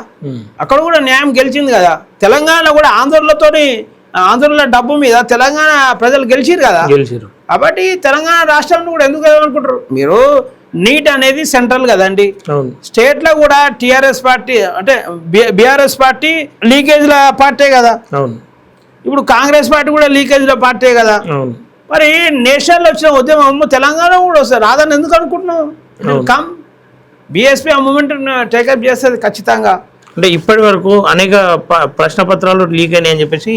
అక్కడ కూడా న్యాయం గెలిచింది కదా. తెలంగాణ కూడా ఆంధ్రలో డబ్బు మీద తెలంగాణ ప్రజలు గెలిచిరు కదా. కాబట్టి తెలంగాణ రాష్ట్రంలో కూడా ఎందుకు అనుకుంటారు మీరు? నీట్ అనేది సెంట్రల్ కదండి, స్టేట్ లో కూడా టిఆర్ఎస్ పార్టీ అంటే బిఆర్ఎస్ పార్టీ లీకేజ్ల పార్టీ కదా. ఇప్పుడు కాంగ్రెస్ పార్టీ కూడా లీకేజ్ల పార్టీ కదా. మరి నేషనల్ వచ్చిన ఉద్యమం తెలంగాణ కూడా వస్తుంది, రాదని ఎందుకు అనుకుంటున్నాం? కమ్ బీఎస్పీ ఆ మూమెంట్ టేకప్ చేస్తుంది ఖచ్చితంగా. అంటే ఇప్పటి వరకు అనేక ప్రశ్న పత్రాలు లీక్ అయినాయి అని చెప్పేసి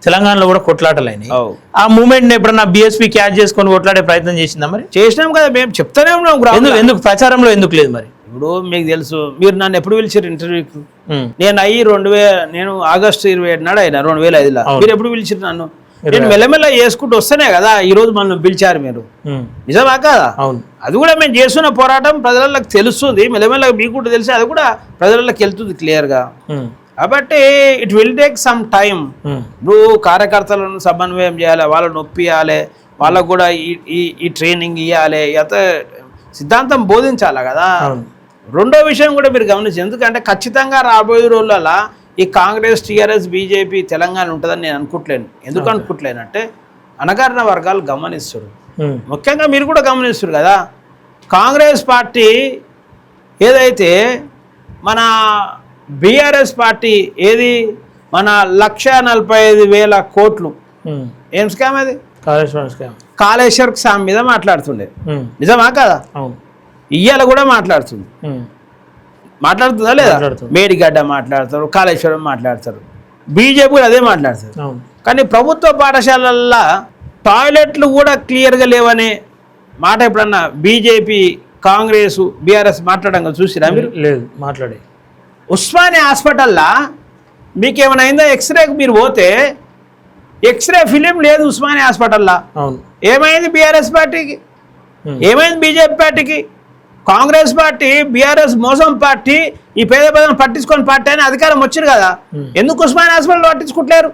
తెలంగాణలో కూడా కొట్లాటలైనాయి. ఆ మూమెంట్ ఎప్పుడన్నా బీఎస్పీ క్యాచ్ చేసుకొని కొట్లాడే ప్రయత్నం చేసిందా? మరి చేసినాం కదా, మేము చెప్తానే ఉన్నాం. ఎందుకు ప్రచారంలో ఎందుకు లేదు మరి? ఇప్పుడు మీకు తెలుసు, మీరు నన్ను ఎప్పుడు పిలిచారు ఇంటర్వ్యూకి? నేను ఆగస్టు 27 నాడు అయినా 2005లో. మీరు ఎప్పుడు పిలిచారు నన్ను? నేను మెల్లమెల్ల చేసుకుంటూ వస్తేనే కదా ఈ రోజు మనం పిలిచారు మీరు. నిజమా కాదా? అది కూడా మేము చేస్తున్న పోరాటం ప్రజలకు తెలుస్తుంది, మెల్లమెల్ల మీకు కూడా తెలిసి అది కూడా ప్రజలకు వెళ్తుంది క్లియర్గా. కాబట్టి it will take some time. నువ్వు కార్యకర్తలను సమన్వయం చేయాలి, వాళ్ళని నొప్పియాలి, వాళ్ళకు కూడా ఈ ట్రైనింగ్ ఇవ్వాలి, సిద్ధాంతం బోధించాలి కదా. రెండో విషయం కూడా మీరు గమనించి, ఎందుకంటే ఖచ్చితంగా రాబోయే రోజులలో ఈ కాంగ్రెస్, టీఆర్ఎస్, బీజేపీ తెలంగాణ ఉంటుందని నేను అనుకుంటలేను. ఎందుకు అనుకుంటలేనంటే అణగారిన వర్గాలు గమనిస్తారు, ముఖ్యంగా మీరు కూడా గమనిస్తారు కదా. కాంగ్రెస్ పార్టీ ఏదైతే మన బీఆర్ఎస్ పార్టీ ఏది మన 1,45,000 కోట్లు ఏం స్కామ్ అది? కాళేశ్వర్ స్కామ్ మీద మాట్లాడుతుండే, నిజమా కదా? ఇయ్యాల కూడా మాట్లాడుతుందా లేదా? మేడిగడ్డ మాట్లాడతారు, కాళేశ్వరం మాట్లాడతారు, బీజేపీ కూడా అదే మాట్లాడతారు. కానీ ప్రభుత్వ పాఠశాలల్లో టాయిలెట్లు కూడా క్లియర్గా లేవనే మాట ఎప్పుడన్నా బీజేపీ, కాంగ్రెస్, బీఆర్ఎస్ మాట్లాడంగా చూసిరా మీరు? లేదు, మాట్లాడే. ఉస్మానియా హాస్పిటల్లో మీకు ఏమైనా అయిందా? ఎక్స్రేకి మీరు పోతే ఎక్స్రే ఫిలిం లేదు ఉస్మానియా హాస్పిటల్లో. ఏమైంది బీఆర్ఎస్ పార్టీకి? ఏమైంది బీజేపీ పార్టీకి? కాంగ్రెస్ పార్టీ, బీఆర్ఎస్ మోసం పార్టీ, ఈ పేద ప్రజలను పట్టించుకొని పార్టీ అని అధికారం వచ్చింది కదా. ఎందుకు ఉస్మానియా హాస్పిటల్ పట్టించుకుంటలేరు?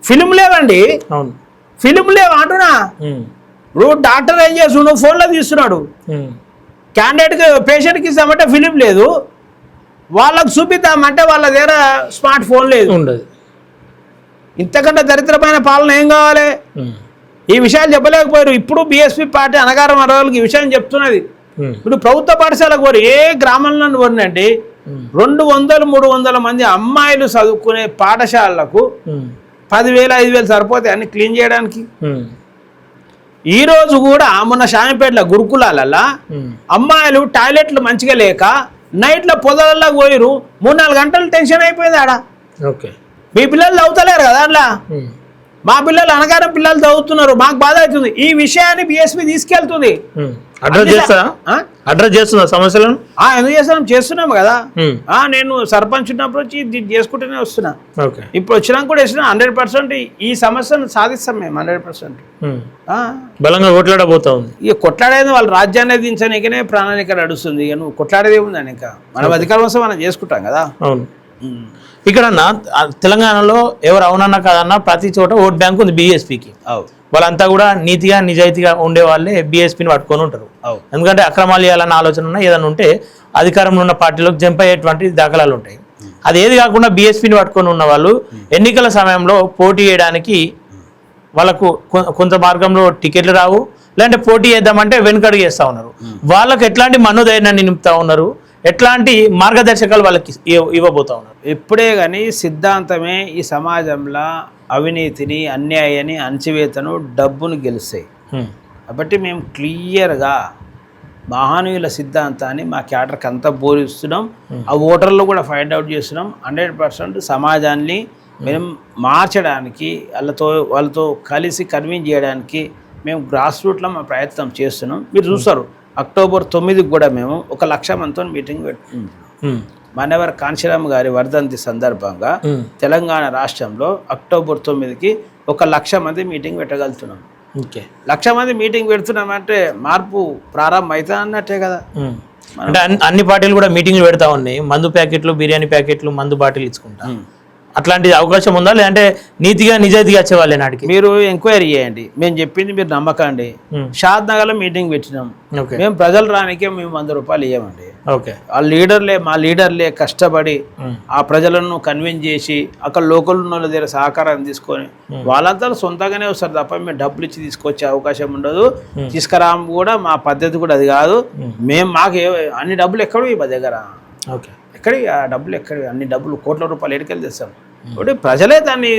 ఫిలిం లేవండి, ఫిలిం లేవు అంటున్నా. ఇప్పుడు డాక్టర్ ఏం చేస్తున్నాడు? ఫోన్లో తీస్తున్నాడు. క్యాండిడేట్కి, పేషెంట్కి ఇస్తామంటే ఫిలిం లేదు, వాళ్ళకు చూపిద్దామంటే వాళ్ళ దగ్గర స్మార్ట్ ఫోన్ లేదు. ఇంతకంటే దరిద్రమైన పాలన ఏం కావాలి? ఈ విషయాలు చెప్పలేకపోయారు. ఇప్పుడు బీఎస్పీ పార్టీ అనగారం వర్గాలకు ఈ విషయం చెప్తున్నది. ఇప్పుడు ప్రభుత్వ పాఠశాలకు కోరి ఏ గ్రామంలో కోరినండి 200-300 మంది అమ్మాయిలు చదువుకునే పాఠశాలలకు 10,000, 5,000 సరిపోతాయి అన్ని క్లీన్ చేయడానికి. ఈ రోజు కూడా మొన్న షామిపేటలో గురుకులాలల్లో అమ్మాయిలు టాయిలెట్లు మంచిగా లేక నైట్లో పొదలల్లో పోయిరు, 3-4 గంటలు టెన్షన్ అయిపోయింది ఆడ. మీ పిల్లలు చదువుతలేరు కదా అట్లా. మా పిల్లలు అనగానే పిల్లలు చదువుతున్నారు, మాకు బాధ అవుతుంది. ఈ విషయాన్ని బీఎస్పీ తీసుకెళ్తుంది. అడ్రస్ చేస్తుందా సమస్యలను? ఎందుకు చేస్తున్నాం కదా. నేను సర్పంచ్ ఉన్నప్పుడు వచ్చి ఇది చేసుకుంటూనే వస్తున్నా. ఇప్పుడు వచ్చినా కూడా వేసిన 100% ఈ సమస్యను సాధిస్తాం మేము 100%. బలంగా కొట్లాడబోతా ఉంది. ఇక కొట్లాడేది వాళ్ళు రాజ్యాన్ని దించడానికనే ప్రాణానికి నడుస్తుంది. ఇక నువ్వు కొట్లాడేది ఉందని ఇంకా మనం అధికారం వస్తే మనం చేసుకుంటాం కదా. అవును. ఇక్కడ తెలంగాణలో ఎవరు అవునన్నా కాదన్నా ప్రతి చోట ఓట్ బ్యాంక్ ఉంది బీఎస్పీకి. వాళ్ళంతా కూడా నీతిగా నిజాయితీగా ఉండే వాళ్ళే బీఎస్పీని పట్టుకొని ఉంటారు. ఎందుకంటే అక్రమాలు చేయాలన్న ఆలోచన ఉన్నా ఏదైనా ఉంటే అధికారంలో ఉన్న పార్టీలోకి జంప్ అయ్యేటువంటి దాఖలాలు ఉంటాయి. అది ఏది కాకుండా బీఎస్పీని పట్టుకొని ఉన్న వాళ్ళు ఎన్నికల సమయంలో పోటీ చేయడానికి వాళ్ళకు కొంత మార్గంలో టికెట్లు రావు, లేదంటే పోటీ చేద్దామంటే వెనుకడుగు చేస్తూ ఉన్నారు. వాళ్ళకు ఎట్లాంటి మనోధైర్యాన్ని నింపుతా ఉన్నారు, ఎట్లాంటి మార్గదర్శకాలు వాళ్ళకి ఇవ్వబోతా ఉన్నారు? ఎప్పుడే కానీ సిద్ధాంతమే ఈ సమాజంలో అవినీతిని, అన్యాయాన్ని, అణచివేతను, డబ్బును గెలుస్తాయి. కాబట్టి మేము క్లియర్గా మహానీయుల సిద్ధాంతాన్ని మా క్యాడర్కి అంతా బోధిస్తున్నాం. ఆ ఓటర్లు కూడా ఫైండ్ అవుట్ చేస్తున్నాం. 100% సమాజాన్ని మేము మార్చడానికి వాళ్ళతో కలిసి కన్విన్స్ చేయడానికి మేము గ్రాస్ రూట్లో మా ప్రయత్నం చేస్తున్నాం. మీరు చూస్తారు అక్టోబర్ 9కి కూడా మేము 1,00,000 మందితో మీటింగ్ పెట్టుకుంటున్నాం. మాన్యవర్ కాంశీరామ్ గారి వర్ధంతి సందర్భంగా తెలంగాణ రాష్ట్రంలో అక్టోబర్ 9కి 1,00,000 మంది మీటింగ్ పెట్టగలుగుతున్నాం. 1,00,000 మంది మీటింగ్ పెడుతున్నామంటే మార్పు ప్రారంభం అవుతా అన్నట్టే కదా. అంటే అన్ని పార్టీలు కూడా మీటింగ్లు పెడతా ఉన్నాయి. మందు ప్యాకెట్లు, బిర్యానీ ప్యాకెట్లు, మందు బాటిల్ ఇచ్చుకుంటా. అట్లాంటి అవకాశం ఉందా, లేదంటే నీతిగా నిజాయితీగా వచ్చేవాళ్ళే నాటికి? మీరు ఎంక్వైరీ చేయండి, మేము చెప్పింది మీరు నమ్మకండి. షాద్ నగర్లో మీటింగ్ పెట్టినాం. మేము ప్రజలు రానికే మేము 100 రూపాయలు ఇవ్వమండి. ఆ మా లీడర్లే కష్టపడి ఆ ప్రజలను కన్విన్స్ చేసి అక్కడ లోకల్ ఉన్న వాళ్ళ దగ్గర సహకారం తీసుకొని వాళ్ళంతా సొంతంగానే వస్తారు తప్ప మేము డబ్బులు ఇచ్చి తీసుకొచ్చే అవకాశం ఉండదు. తీసుకురాము కూడా మా పద్ధతి కూడా అది కాదు. మాకు అన్ని డబ్బులు ఎక్కడవి మా దగ్గర, ఎక్కడి ఆ డబ్బులు ఎక్కడి అన్ని డబ్బులు కోట్ల రూపాయలు ఎక్కడికి తెస్తాం. కాబట్టి ప్రజలే దాన్ని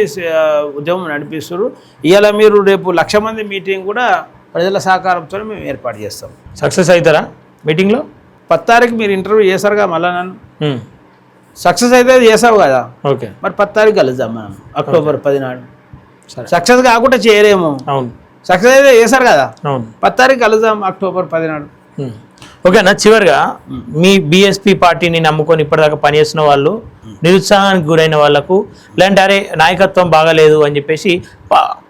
ఉద్యమం నడిపిస్తారు. ఇవాళ మీరు రేపు 1,00,000 మంది మీటింగ్ కూడా ప్రజల సహకారంతో మేము ఏర్పాటు చేస్తాం. సక్సెస్ అవుతారా మీటింగ్లో? 10 తారీఖు మీరు ఇంటర్వ్యూ చేశారుగా, మళ్ళీ నన్ను సక్సెస్ అయితే చేసావు కదా. మరి 10 తారీఖు కలుద్దాం మనం, అక్టోబర్ 10 నాడు. సక్సెస్ కాకుండా చేయలేము. సక్సెస్ అయితే చేశారు కదా, 10 తారీఖు కలుద్దాం అక్టోబర్ 10 నాడు. ఓకేనా? చివరిగా మీ బీఎస్పీ పార్టీని నమ్ముకొని ఇప్పటిదాకా పనిచేస్తున్న వాళ్ళు, నిరుత్సాహానికి గురైన వాళ్ళకు, లేదంటే అరే నాయకత్వం బాగాలేదు అని చెప్పేసి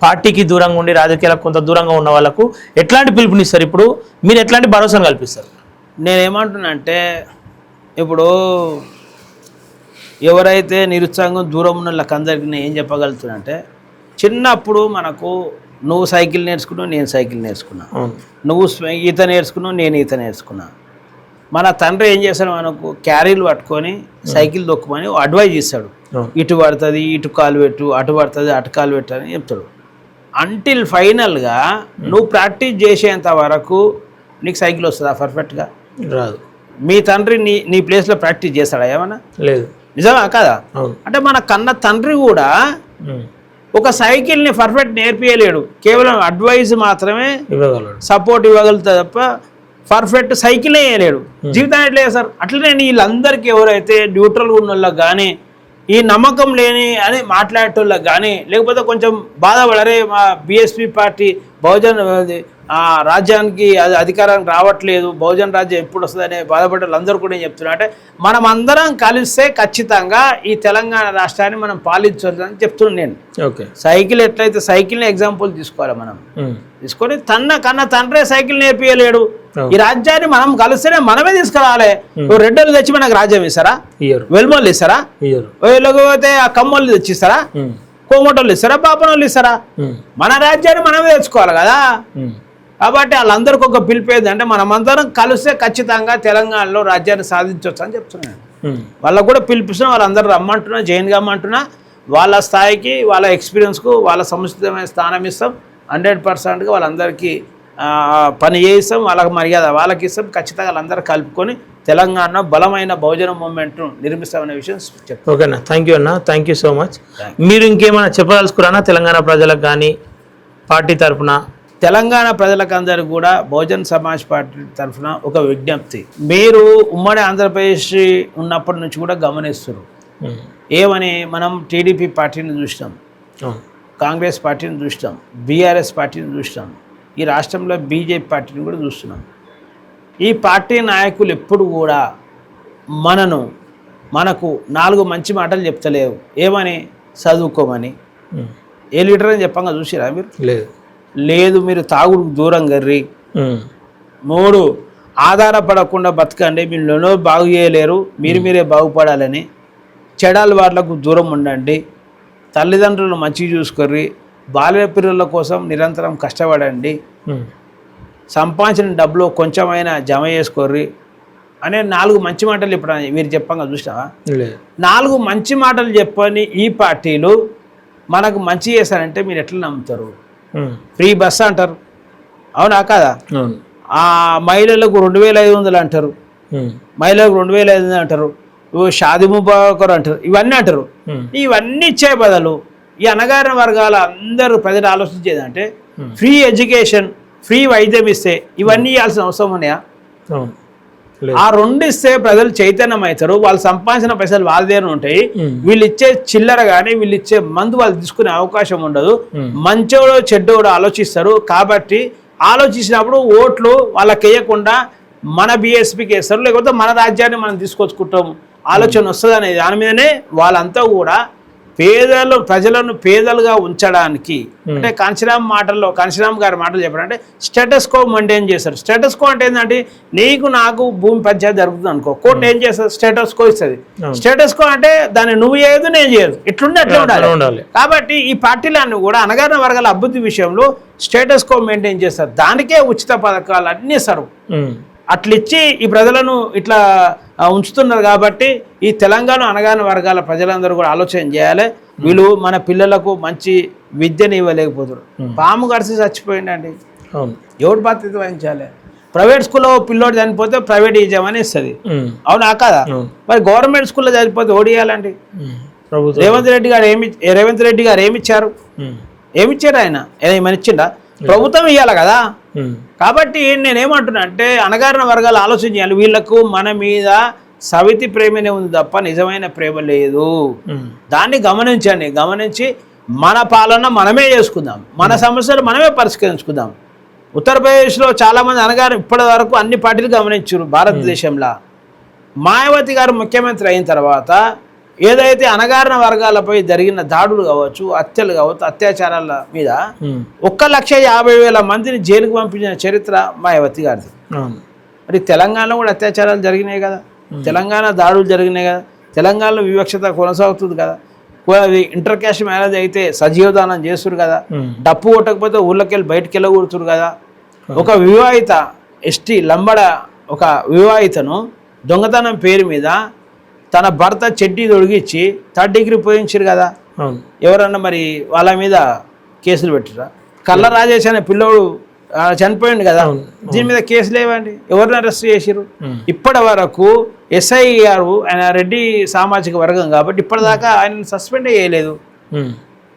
పార్టీకి దూరంగా ఉండి రాజకీయాలకు కొంత దూరంగా ఉన్న వాళ్ళకు ఎట్లాంటి పిలుపునిస్తారు? ఇప్పుడు మీరు ఎట్లాంటి భరోసాను కల్పిస్తారు? నేనేమంటున్నా అంటే, ఇప్పుడు ఎవరైతే నిరుత్సాహం దూరం ఉన్న వాళ్ళకి అందరికీ నేను ఏం చెప్పగలుగుతున్నా అంటే, చిన్నప్పుడు మనకు నువ్వు సైకిల్ నేర్చుకున్నావు, నేను సైకిల్ నేర్చుకున్నా, నువ్వు ఈత నేర్చుకున్నావు, నేను ఈత నేర్చుకున్నా. మన తండ్రి ఏం చేస్తాడు, మనకు క్యారీలు పట్టుకొని సైకిల్ దొక్కుమని అడ్వైజ్ ఇస్తాడు. ఇటు పడుతుంది, ఇటు కాలు పెట్టు, అటు పడుతుంది, అటు కాలు పెట్టు అని చెప్తాడు. అంటిల్ ఫైనల్గా నువ్వు ప్రాక్టీస్ చేసేంత వరకు నీకు సైకిల్ వస్తుందా? పర్ఫెక్ట్గా రాదు. మీ తండ్రి నీ ప్లేస్లో ప్రాక్టీస్ చేస్తాడా ఏమన్నా? లేదు. నిజమా కదా? అంటే మన కన్న తండ్రి కూడా ఒక సైకిల్ని పర్ఫెక్ట్ నేర్పియలేడు, కేవలం అడ్వైజ్ మాత్రమే సపోర్ట్ ఇవ్వగలుగుతా తప్ప పర్ఫెక్ట్ సైకిలే వేయలేడు. జీవితాన్ని ఎట్లా చేస్తారు? అట్లనే వీళ్ళందరికీ ఎవరైతే న్యూట్రల్గా ఉన్న వాళ్ళకి కానీ, ఈ నమ్మకం లేని అని మాట్లాడేటోళ్ళకి కానీ, లేకపోతే కొంచెం బాధపడరే మా బీఎస్పీ పార్టీ బహుజన్ రాజ్యానికి అధికారానికి రావట్లేదు, బహుజన్ రాజ్యం ఎప్పుడు వస్తుందనే బాధపడే వాళ్ళందరూ కూడా ఏం చెప్తున్నా అంటే, మనం అందరం కలిస్తే ఖచ్చితంగా ఈ తెలంగాణ రాష్ట్రాన్ని మనం పాలించాలని చెప్తున్నాను నేను. సైకిల్ ఎట్లయితే సైకిల్ని ఎగ్జాంపుల్ తీసుకోవాలి మనం, తీసుకొని కన్న తండ్రే సైకిల్ నేర్పియలేడు. ఈ రాజ్యాన్ని మనం కలిస్తేనే మనమే తీసుకురావాలి. రెడ్డోళ్ళు తెచ్చి మనకు రాజ్యం ఇస్తారా? వెల్మోళ్ళు ఇస్తారా? లేకపోతే ఆ కమ్మోళ్ళు తెచ్చిస్తారా? కోమటోళ్ళు ఇస్తారా? పాపనోళ్ళు ఇస్తారా? మన రాజ్యాన్ని మనమే తెచ్చుకోవాలి కదా. కాబట్టి వాళ్ళందరికీ ఒక పిలిపేది అంటే, మనమందరం కలిస్తే ఖచ్చితంగా తెలంగాణలో రాజ్యాన్ని సాధించవచ్చు అని చెప్తున్నాను. వాళ్ళకు కూడా పిలిపిస్తున్నా, వాళ్ళందరూ రమ్మంటున్నా, జైన్ కమ్మంటున్నా. వాళ్ళ స్థాయికి, వాళ్ళ ఎక్స్పీరియన్స్కు, వాళ్ళ సముచితమైన స్థానం ఇస్తాం. 100%గా వాళ్ళందరికీ పని చేయిస్తాం, వాళ్ళకి మర్యాద వాళ్ళకి ఇస్తాం. ఖచ్చితంగా వాళ్ళందరూ కలుపుకొని తెలంగాణ బలమైన బహుజన మూవ్మెంట్ను నిర్మిస్తామనే విషయం చెప్తాను. ఓకేనా? థ్యాంక్ యూ అన్న, థ్యాంక్ యూ సో మచ్. మీరు ఇంకేమైనా చెప్పదలుచుకున్నారా తెలంగాణ ప్రజలకు కానీ, పార్టీ తరఫున? తెలంగాణ ప్రజలకు అందరికీ కూడా బహుజన్ సమాజ్ పార్టీ తరఫున ఒక విజ్ఞప్తి. మీరు ఉమ్మడి ఆంధ్రప్రదేశ్ ఉన్నప్పటి నుంచి కూడా గమనిస్తున్నారు ఏమని, మనం టీడీపీ పార్టీని చూసినాం. కాంగ్రెస్ పార్టీని చూస్తాం, బీఆర్ఎస్ పార్టీని చూస్తాం, ఈ రాష్ట్రంలో బీజేపీ పార్టీని కూడా చూస్తున్నాం. ఈ పార్టీ నాయకులు ఎప్పుడు కూడా మనకు 4 మంచి మాటలు చెప్తలేవు. ఏమని? చదువుకోమని. ఏ లీటర్ అని చెప్పంగా చూసిరా మీరు? లేదు. మీరు తాగుడుకు దూరం గర్రి. 3 ఆధారపడకుండా బతకండి, మీరు బాగు చేయలేరు, మీరే బాగుపడాలని. చెడాల వాళ్ళకు దూరం ఉండండి, తల్లిదండ్రులను మంచిగా చూసుకోర్రి, బాల్య పిల్లల కోసం నిరంతరం కష్టపడండి, సంపాదించిన డబ్బులో కొంచెమైనా జమ చేసుకోర్రి అనే 4 మంచి మాటలు ఇప్పుడు మీరు చెప్పంగా చూసినావా? 4 మంచి మాటలు చెప్పని ఈ పార్టీలు మనకు మంచి చేశారంటే మీరు ఎట్లా నమ్ముతారు? ఫ్రీ బస్ అంటారు, అవునా కాదా? ఆ మహిళలకు 2500 అంటారు, మహిళలకు 2500 అంటారు, షాది ముబారక్ అంటారు, ఇవన్నీ అంటారు. ఇవన్నీ ఇచ్చే బదులు ఈ అణగారిన వర్గాల అందరూ ప్రజలు ఆలోచించేది అంటే ఫ్రీ ఎడ్యుకేషన్, ఫ్రీ వైద్యం ఇస్తే ఇవన్నీ ఇవ్వాల్సిన అవసరం ఉన్నాయా? ఆ 2 ఇస్తే ప్రజలు చైతన్యం అవుతారు, వాళ్ళు సంపాదించిన పైసలు వాళ్ళ దగ్గర ఉంటాయి, వీళ్ళు ఇచ్చే చిల్లర కానీ వీళ్ళు ఇచ్చే మందు వాళ్ళు తీసుకునే అవకాశం ఉండదు, మంచోడు చెడ్డోడు ఆలోచిస్తారు. కాబట్టి ఆలోచించినప్పుడు ఓట్లు వాళ్ళకి వేయకుండా మన బీఎస్పీకి వేస్తారు, లేకపోతే మన రాజ్యాన్ని మనం తీసుకొచ్చుకుంటాము ఆలోచన వస్తుంది అనేది దాని మీదనే వాళ్ళంతా కూడా ప్రజలను పేదలుగా ఉంచడానికి అంటే కాంశీరామ్ గారి మాటలు చెప్పారంటే స్టేటస్ కో మెయింటైన్ చేస్తారు. స్టేటస్ కో అంటే ఏంటంటే నాకు భూమి పంచాయతీ జరుగుతుంది అనుకో, కోర్టు ఏం చేస్తుంది? స్టేటస్ కో ఇస్తుంది. స్టేటస్ కో అంటే దాన్ని నువ్వు చేయదు నేను చేయదు, ఇట్లుండే అట్లా ఉండాలి. కాబట్టి ఈ పార్టీలన్నీ కూడా అణగారిన వర్గాల అభివృద్ధి విషయంలో స్టేటస్ కో మెయింటైన్ చేస్తారు. దానికే ఉచిత పథకాలు అన్నీ సర్వ్ అట్లిచ్చి ఈ ప్రజలను ఇట్లా ఉంచుతున్నారు. కాబట్టి ఈ తెలంగాణ అణగారిన వర్గాల ప్రజలందరూ కూడా ఆలోచన చేయాలి. వీళ్ళు మన పిల్లలకు మంచి విద్యను ఇవ్వలేకపోతారు. పాము కరిసి చచ్చిపోయిందండి, ఎవరు బాధ్యత వహించాలి? ప్రైవేట్ స్కూల్లో పిల్లోడు చనిపోతే ప్రైవేట్ యజమాని ఇస్తుంది, అవునా కాదా? మరి గవర్నమెంట్ స్కూల్లో చనిపోతే ఓడియాలండి. రేవంత్ రెడ్డి గారు ఏమిచ్చారు? ఆయన ఏమైనా ఇచ్చిండా? ప్రభుత్వం ఇవ్వాలి కదా. కాబట్టి నేనేమంటున్నా అంటే అణగారిన వర్గాలు ఆలోచన చేయాలి. వీళ్లకు మన మీద సవితి ప్రేమనే ఉంది తప్ప నిజమైన ప్రేమ లేదు. దాన్ని గమనించి మన పాలన మనమే చేసుకుందాం, మన సమస్యలు మనమే పరిష్కరించుకుందాం. ఉత్తరప్రదేశ్లో చాలామంది ఇప్పటి వరకు అన్ని పార్టీలు గమనించారు. భారతదేశంలో మాయావతి గారు ముఖ్యమంత్రి అయిన తర్వాత ఏదైతే అణగారిన వర్గాలపై జరిగిన దాడులు కావచ్చు, హత్యలు కావచ్చు, అత్యాచారాల మీద 1,50,000 మందిని జైలుకు పంపించిన చరిత్ర మాయావతి గారిది. మరి తెలంగాణలో కూడా అత్యాచారాలు జరిగినాయి కదా, తెలంగాణ దాడులు జరిగినాయి కదా, తెలంగాణలో వివక్షత కొనసాగుతుంది కదా, ఇంటర్ క్యాస్ట్ మ్యారేజ్ అయితే సజీవదానం చేస్తున్నారు కదా, డప్పు కొట్టకపోతే ఊళ్ళకి వెళ్ళి బయటకు వెళ్ళకూడుతురు కదా. ఒక వివాహిత ఎస్టీ లంబడ ఒక వివాహితను దొంగతనం పేరు మీద తన భర్త చెడ్డీ తొడిగించి 3rd డిగ్రీ పోయించారు కదా. ఎవరన్నా మరి వాళ్ళ మీద కేసులు పెట్టిరా? కళ్ళ రాజేష్ అనే పిల్లోడు చనిపోయింది కదా, దీని మీద కేసులు లేవండి, ఎవరిని అరెస్ట్ చేసిరు? ఇప్పటి వరకు ఎస్ఐ గారు, ఆయన రెడ్డి సామాజిక వర్గం కాబట్టి ఇప్పటిదాకా ఆయన సస్పెండ్ చేయలేదు.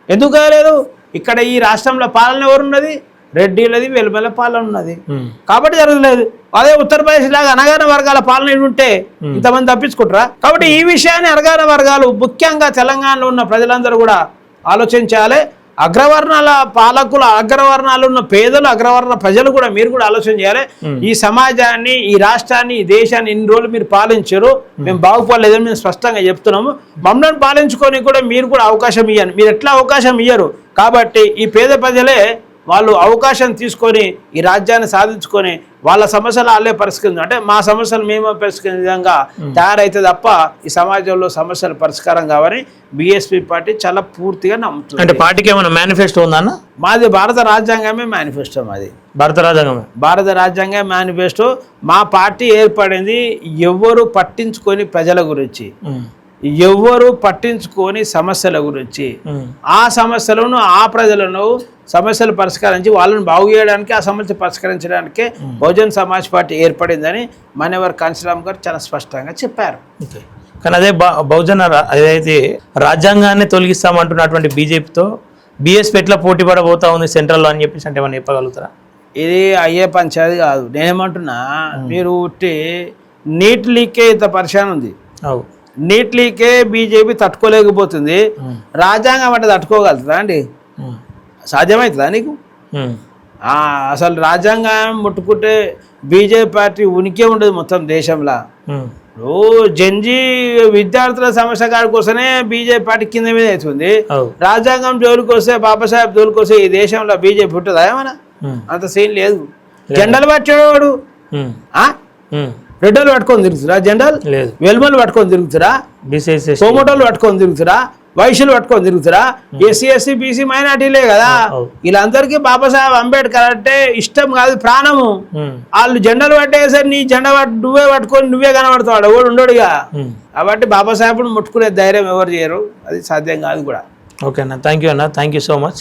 ఎందుకు కాలేదు? ఇక్కడ ఈ రాష్ట్రంలో పాలన ఎవరున్నది? రెడ్డిలది, వెలుబల పాలన ఉన్నది కాబట్టి జరగలేదు. అదే ఉత్తరప్రదేశ్ లాగా అణగారిన వర్గాల పాలన ఉంటే ఇంతమంది తప్పించుకుంటారా? కాబట్టి ఈ విషయాన్ని అణగారిన వర్గాలు ముఖ్యంగా తెలంగాణలో ఉన్న ప్రజలందరూ కూడా ఆలోచించాలి. అగ్రవర్ణాల పాలకులు, అగ్రవర్ణాలు ఉన్న పేదలు, అగ్రవర్ణ ప్రజలు కూడా మీరు కూడా ఆలోచన చేయాలి. ఈ సమాజాన్ని, ఈ రాష్ట్రాన్ని, ఈ దేశాన్ని ఇన్ని రోజులు మీరు పాలించారు, మేము బాగుపడలేదని మేము స్పష్టంగా చెప్తున్నాము. మమ్మల్ని పాలించుకొని కూడా మీరు కూడా అవకాశం ఇవ్వండి. మీరు ఎట్లా అవకాశం ఇయ్యరు కాబట్టి ఈ పేద ప్రజలే వాళ్ళు అవకాశం తీసుకొని ఈ రాజ్యాన్ని సాధించుకొని వాళ్ళ సమస్యలు వాళ్ళే పరిష్కరించారు. అంటే మా సమస్యలు మేమే పరిష్కరించే విధంగా తయారైతే తప్ప ఈ సమాజంలో సమస్యలు పరిష్కారం కావని బీఎస్పీ పార్టీ చాలా పూర్తిగా నమ్ముతుంది. అంటే పార్టీకి ఏమైనా మేనిఫెస్టో ఉందన్న? మాది భారత రాజ్యాంగమే మేనిఫెస్టో. మాది భారత రాజ్యాంగమే మేనిఫెస్టో. మా పార్టీ ఏర్పడింది ఎవరు పట్టించుకొని ప్రజల గురించి, ఎవరు పట్టించుకొని సమస్యల గురించి, ఆ సమస్యలను, ఆ ప్రజలను సమస్యలు పరిష్కరించి వాళ్ళని బాగు చేయడానికి, ఆ సమస్య పరిష్కరించడానికే బహుజన్ సమాజ్ పార్టీ ఏర్పడిందని మాన్యవర్ కాంశీరామ్ గారు చాలా స్పష్టంగా చెప్పారు. కానీ అదే బహుజన ఏదైతే రాజ్యాంగాన్ని తొలగిస్తామంటున్నటువంటి బీజేపీతో బీఎస్పీ ఎట్లా పోటీ పడబోతా ఉంది సెంట్రల్లో అని చెప్పేసి అంటే ఏమన్నా చెప్పగలుగుతారా? ఇది అయ్యే పంచాయతీ కాదు. నేనేమంటున్నా, మీరు ఉట్టి నీట్ లీకే ఇంత పరిశాన్ ఉంది. నీట్ లీకే బీజేపీ తట్టుకోలేకపోతుంది, రాజ్యాంగం అంటే తట్టుకోగలుగుతుందా అండి? సాధ్యమవుతుందా నీకు? అసలు రాజ్యాంగం ముట్టుకుంటే బీజేపీ పార్టీ ఉనికి ఉండదు మొత్తం దేశంలో. జంజీ విద్యార్థుల సమస్య కాడి కోసమే బీజేపీ పార్టీ కింద మీద అవుతుంది. రాజ్యాంగం జోలికి వస్తే, బాబాసాహెబ్ జోలికి వస్తే ఈ దేశంలో బీజేపీ ఉంటుందా ఏమన్నా? అంత సీన్ లేదు. జెండాలు పట్టేవాడు రెడ్డోలు పట్టుకొని తిరుగుతురా, జెండాలు వెల్మలు పట్టుకొని తిరుగుతురా, కోమటోళ్ళు పట్టుకొని తిరుగుతురా, వైశ్యులు పట్టుకొని తిరుగుతురా, ఎస్సీ ఎస్సీ బీసీ మైనార్టీలే కదా. వీళ్ళందరికీ బాబాసాహెబ్ అంబేద్కర్ అంటే ఇష్టం కాదు, ప్రాణము. వాళ్ళు జెండాలు పట్టేసరి నీ జెండా నువ్వే పట్టుకొని నువ్వే కనబడతాడు, ఎవడు ఉండడుగా. కాబట్టి బాబాసాహెబ్ను ముట్టుకునే ధైర్యం ఎవరు చేయరు, అది సాధ్యం కాదు కూడా. ఓకే అన్న, థ్యాంక్ యూ అన్న, థ్యాంక్ యూ సో మచ్.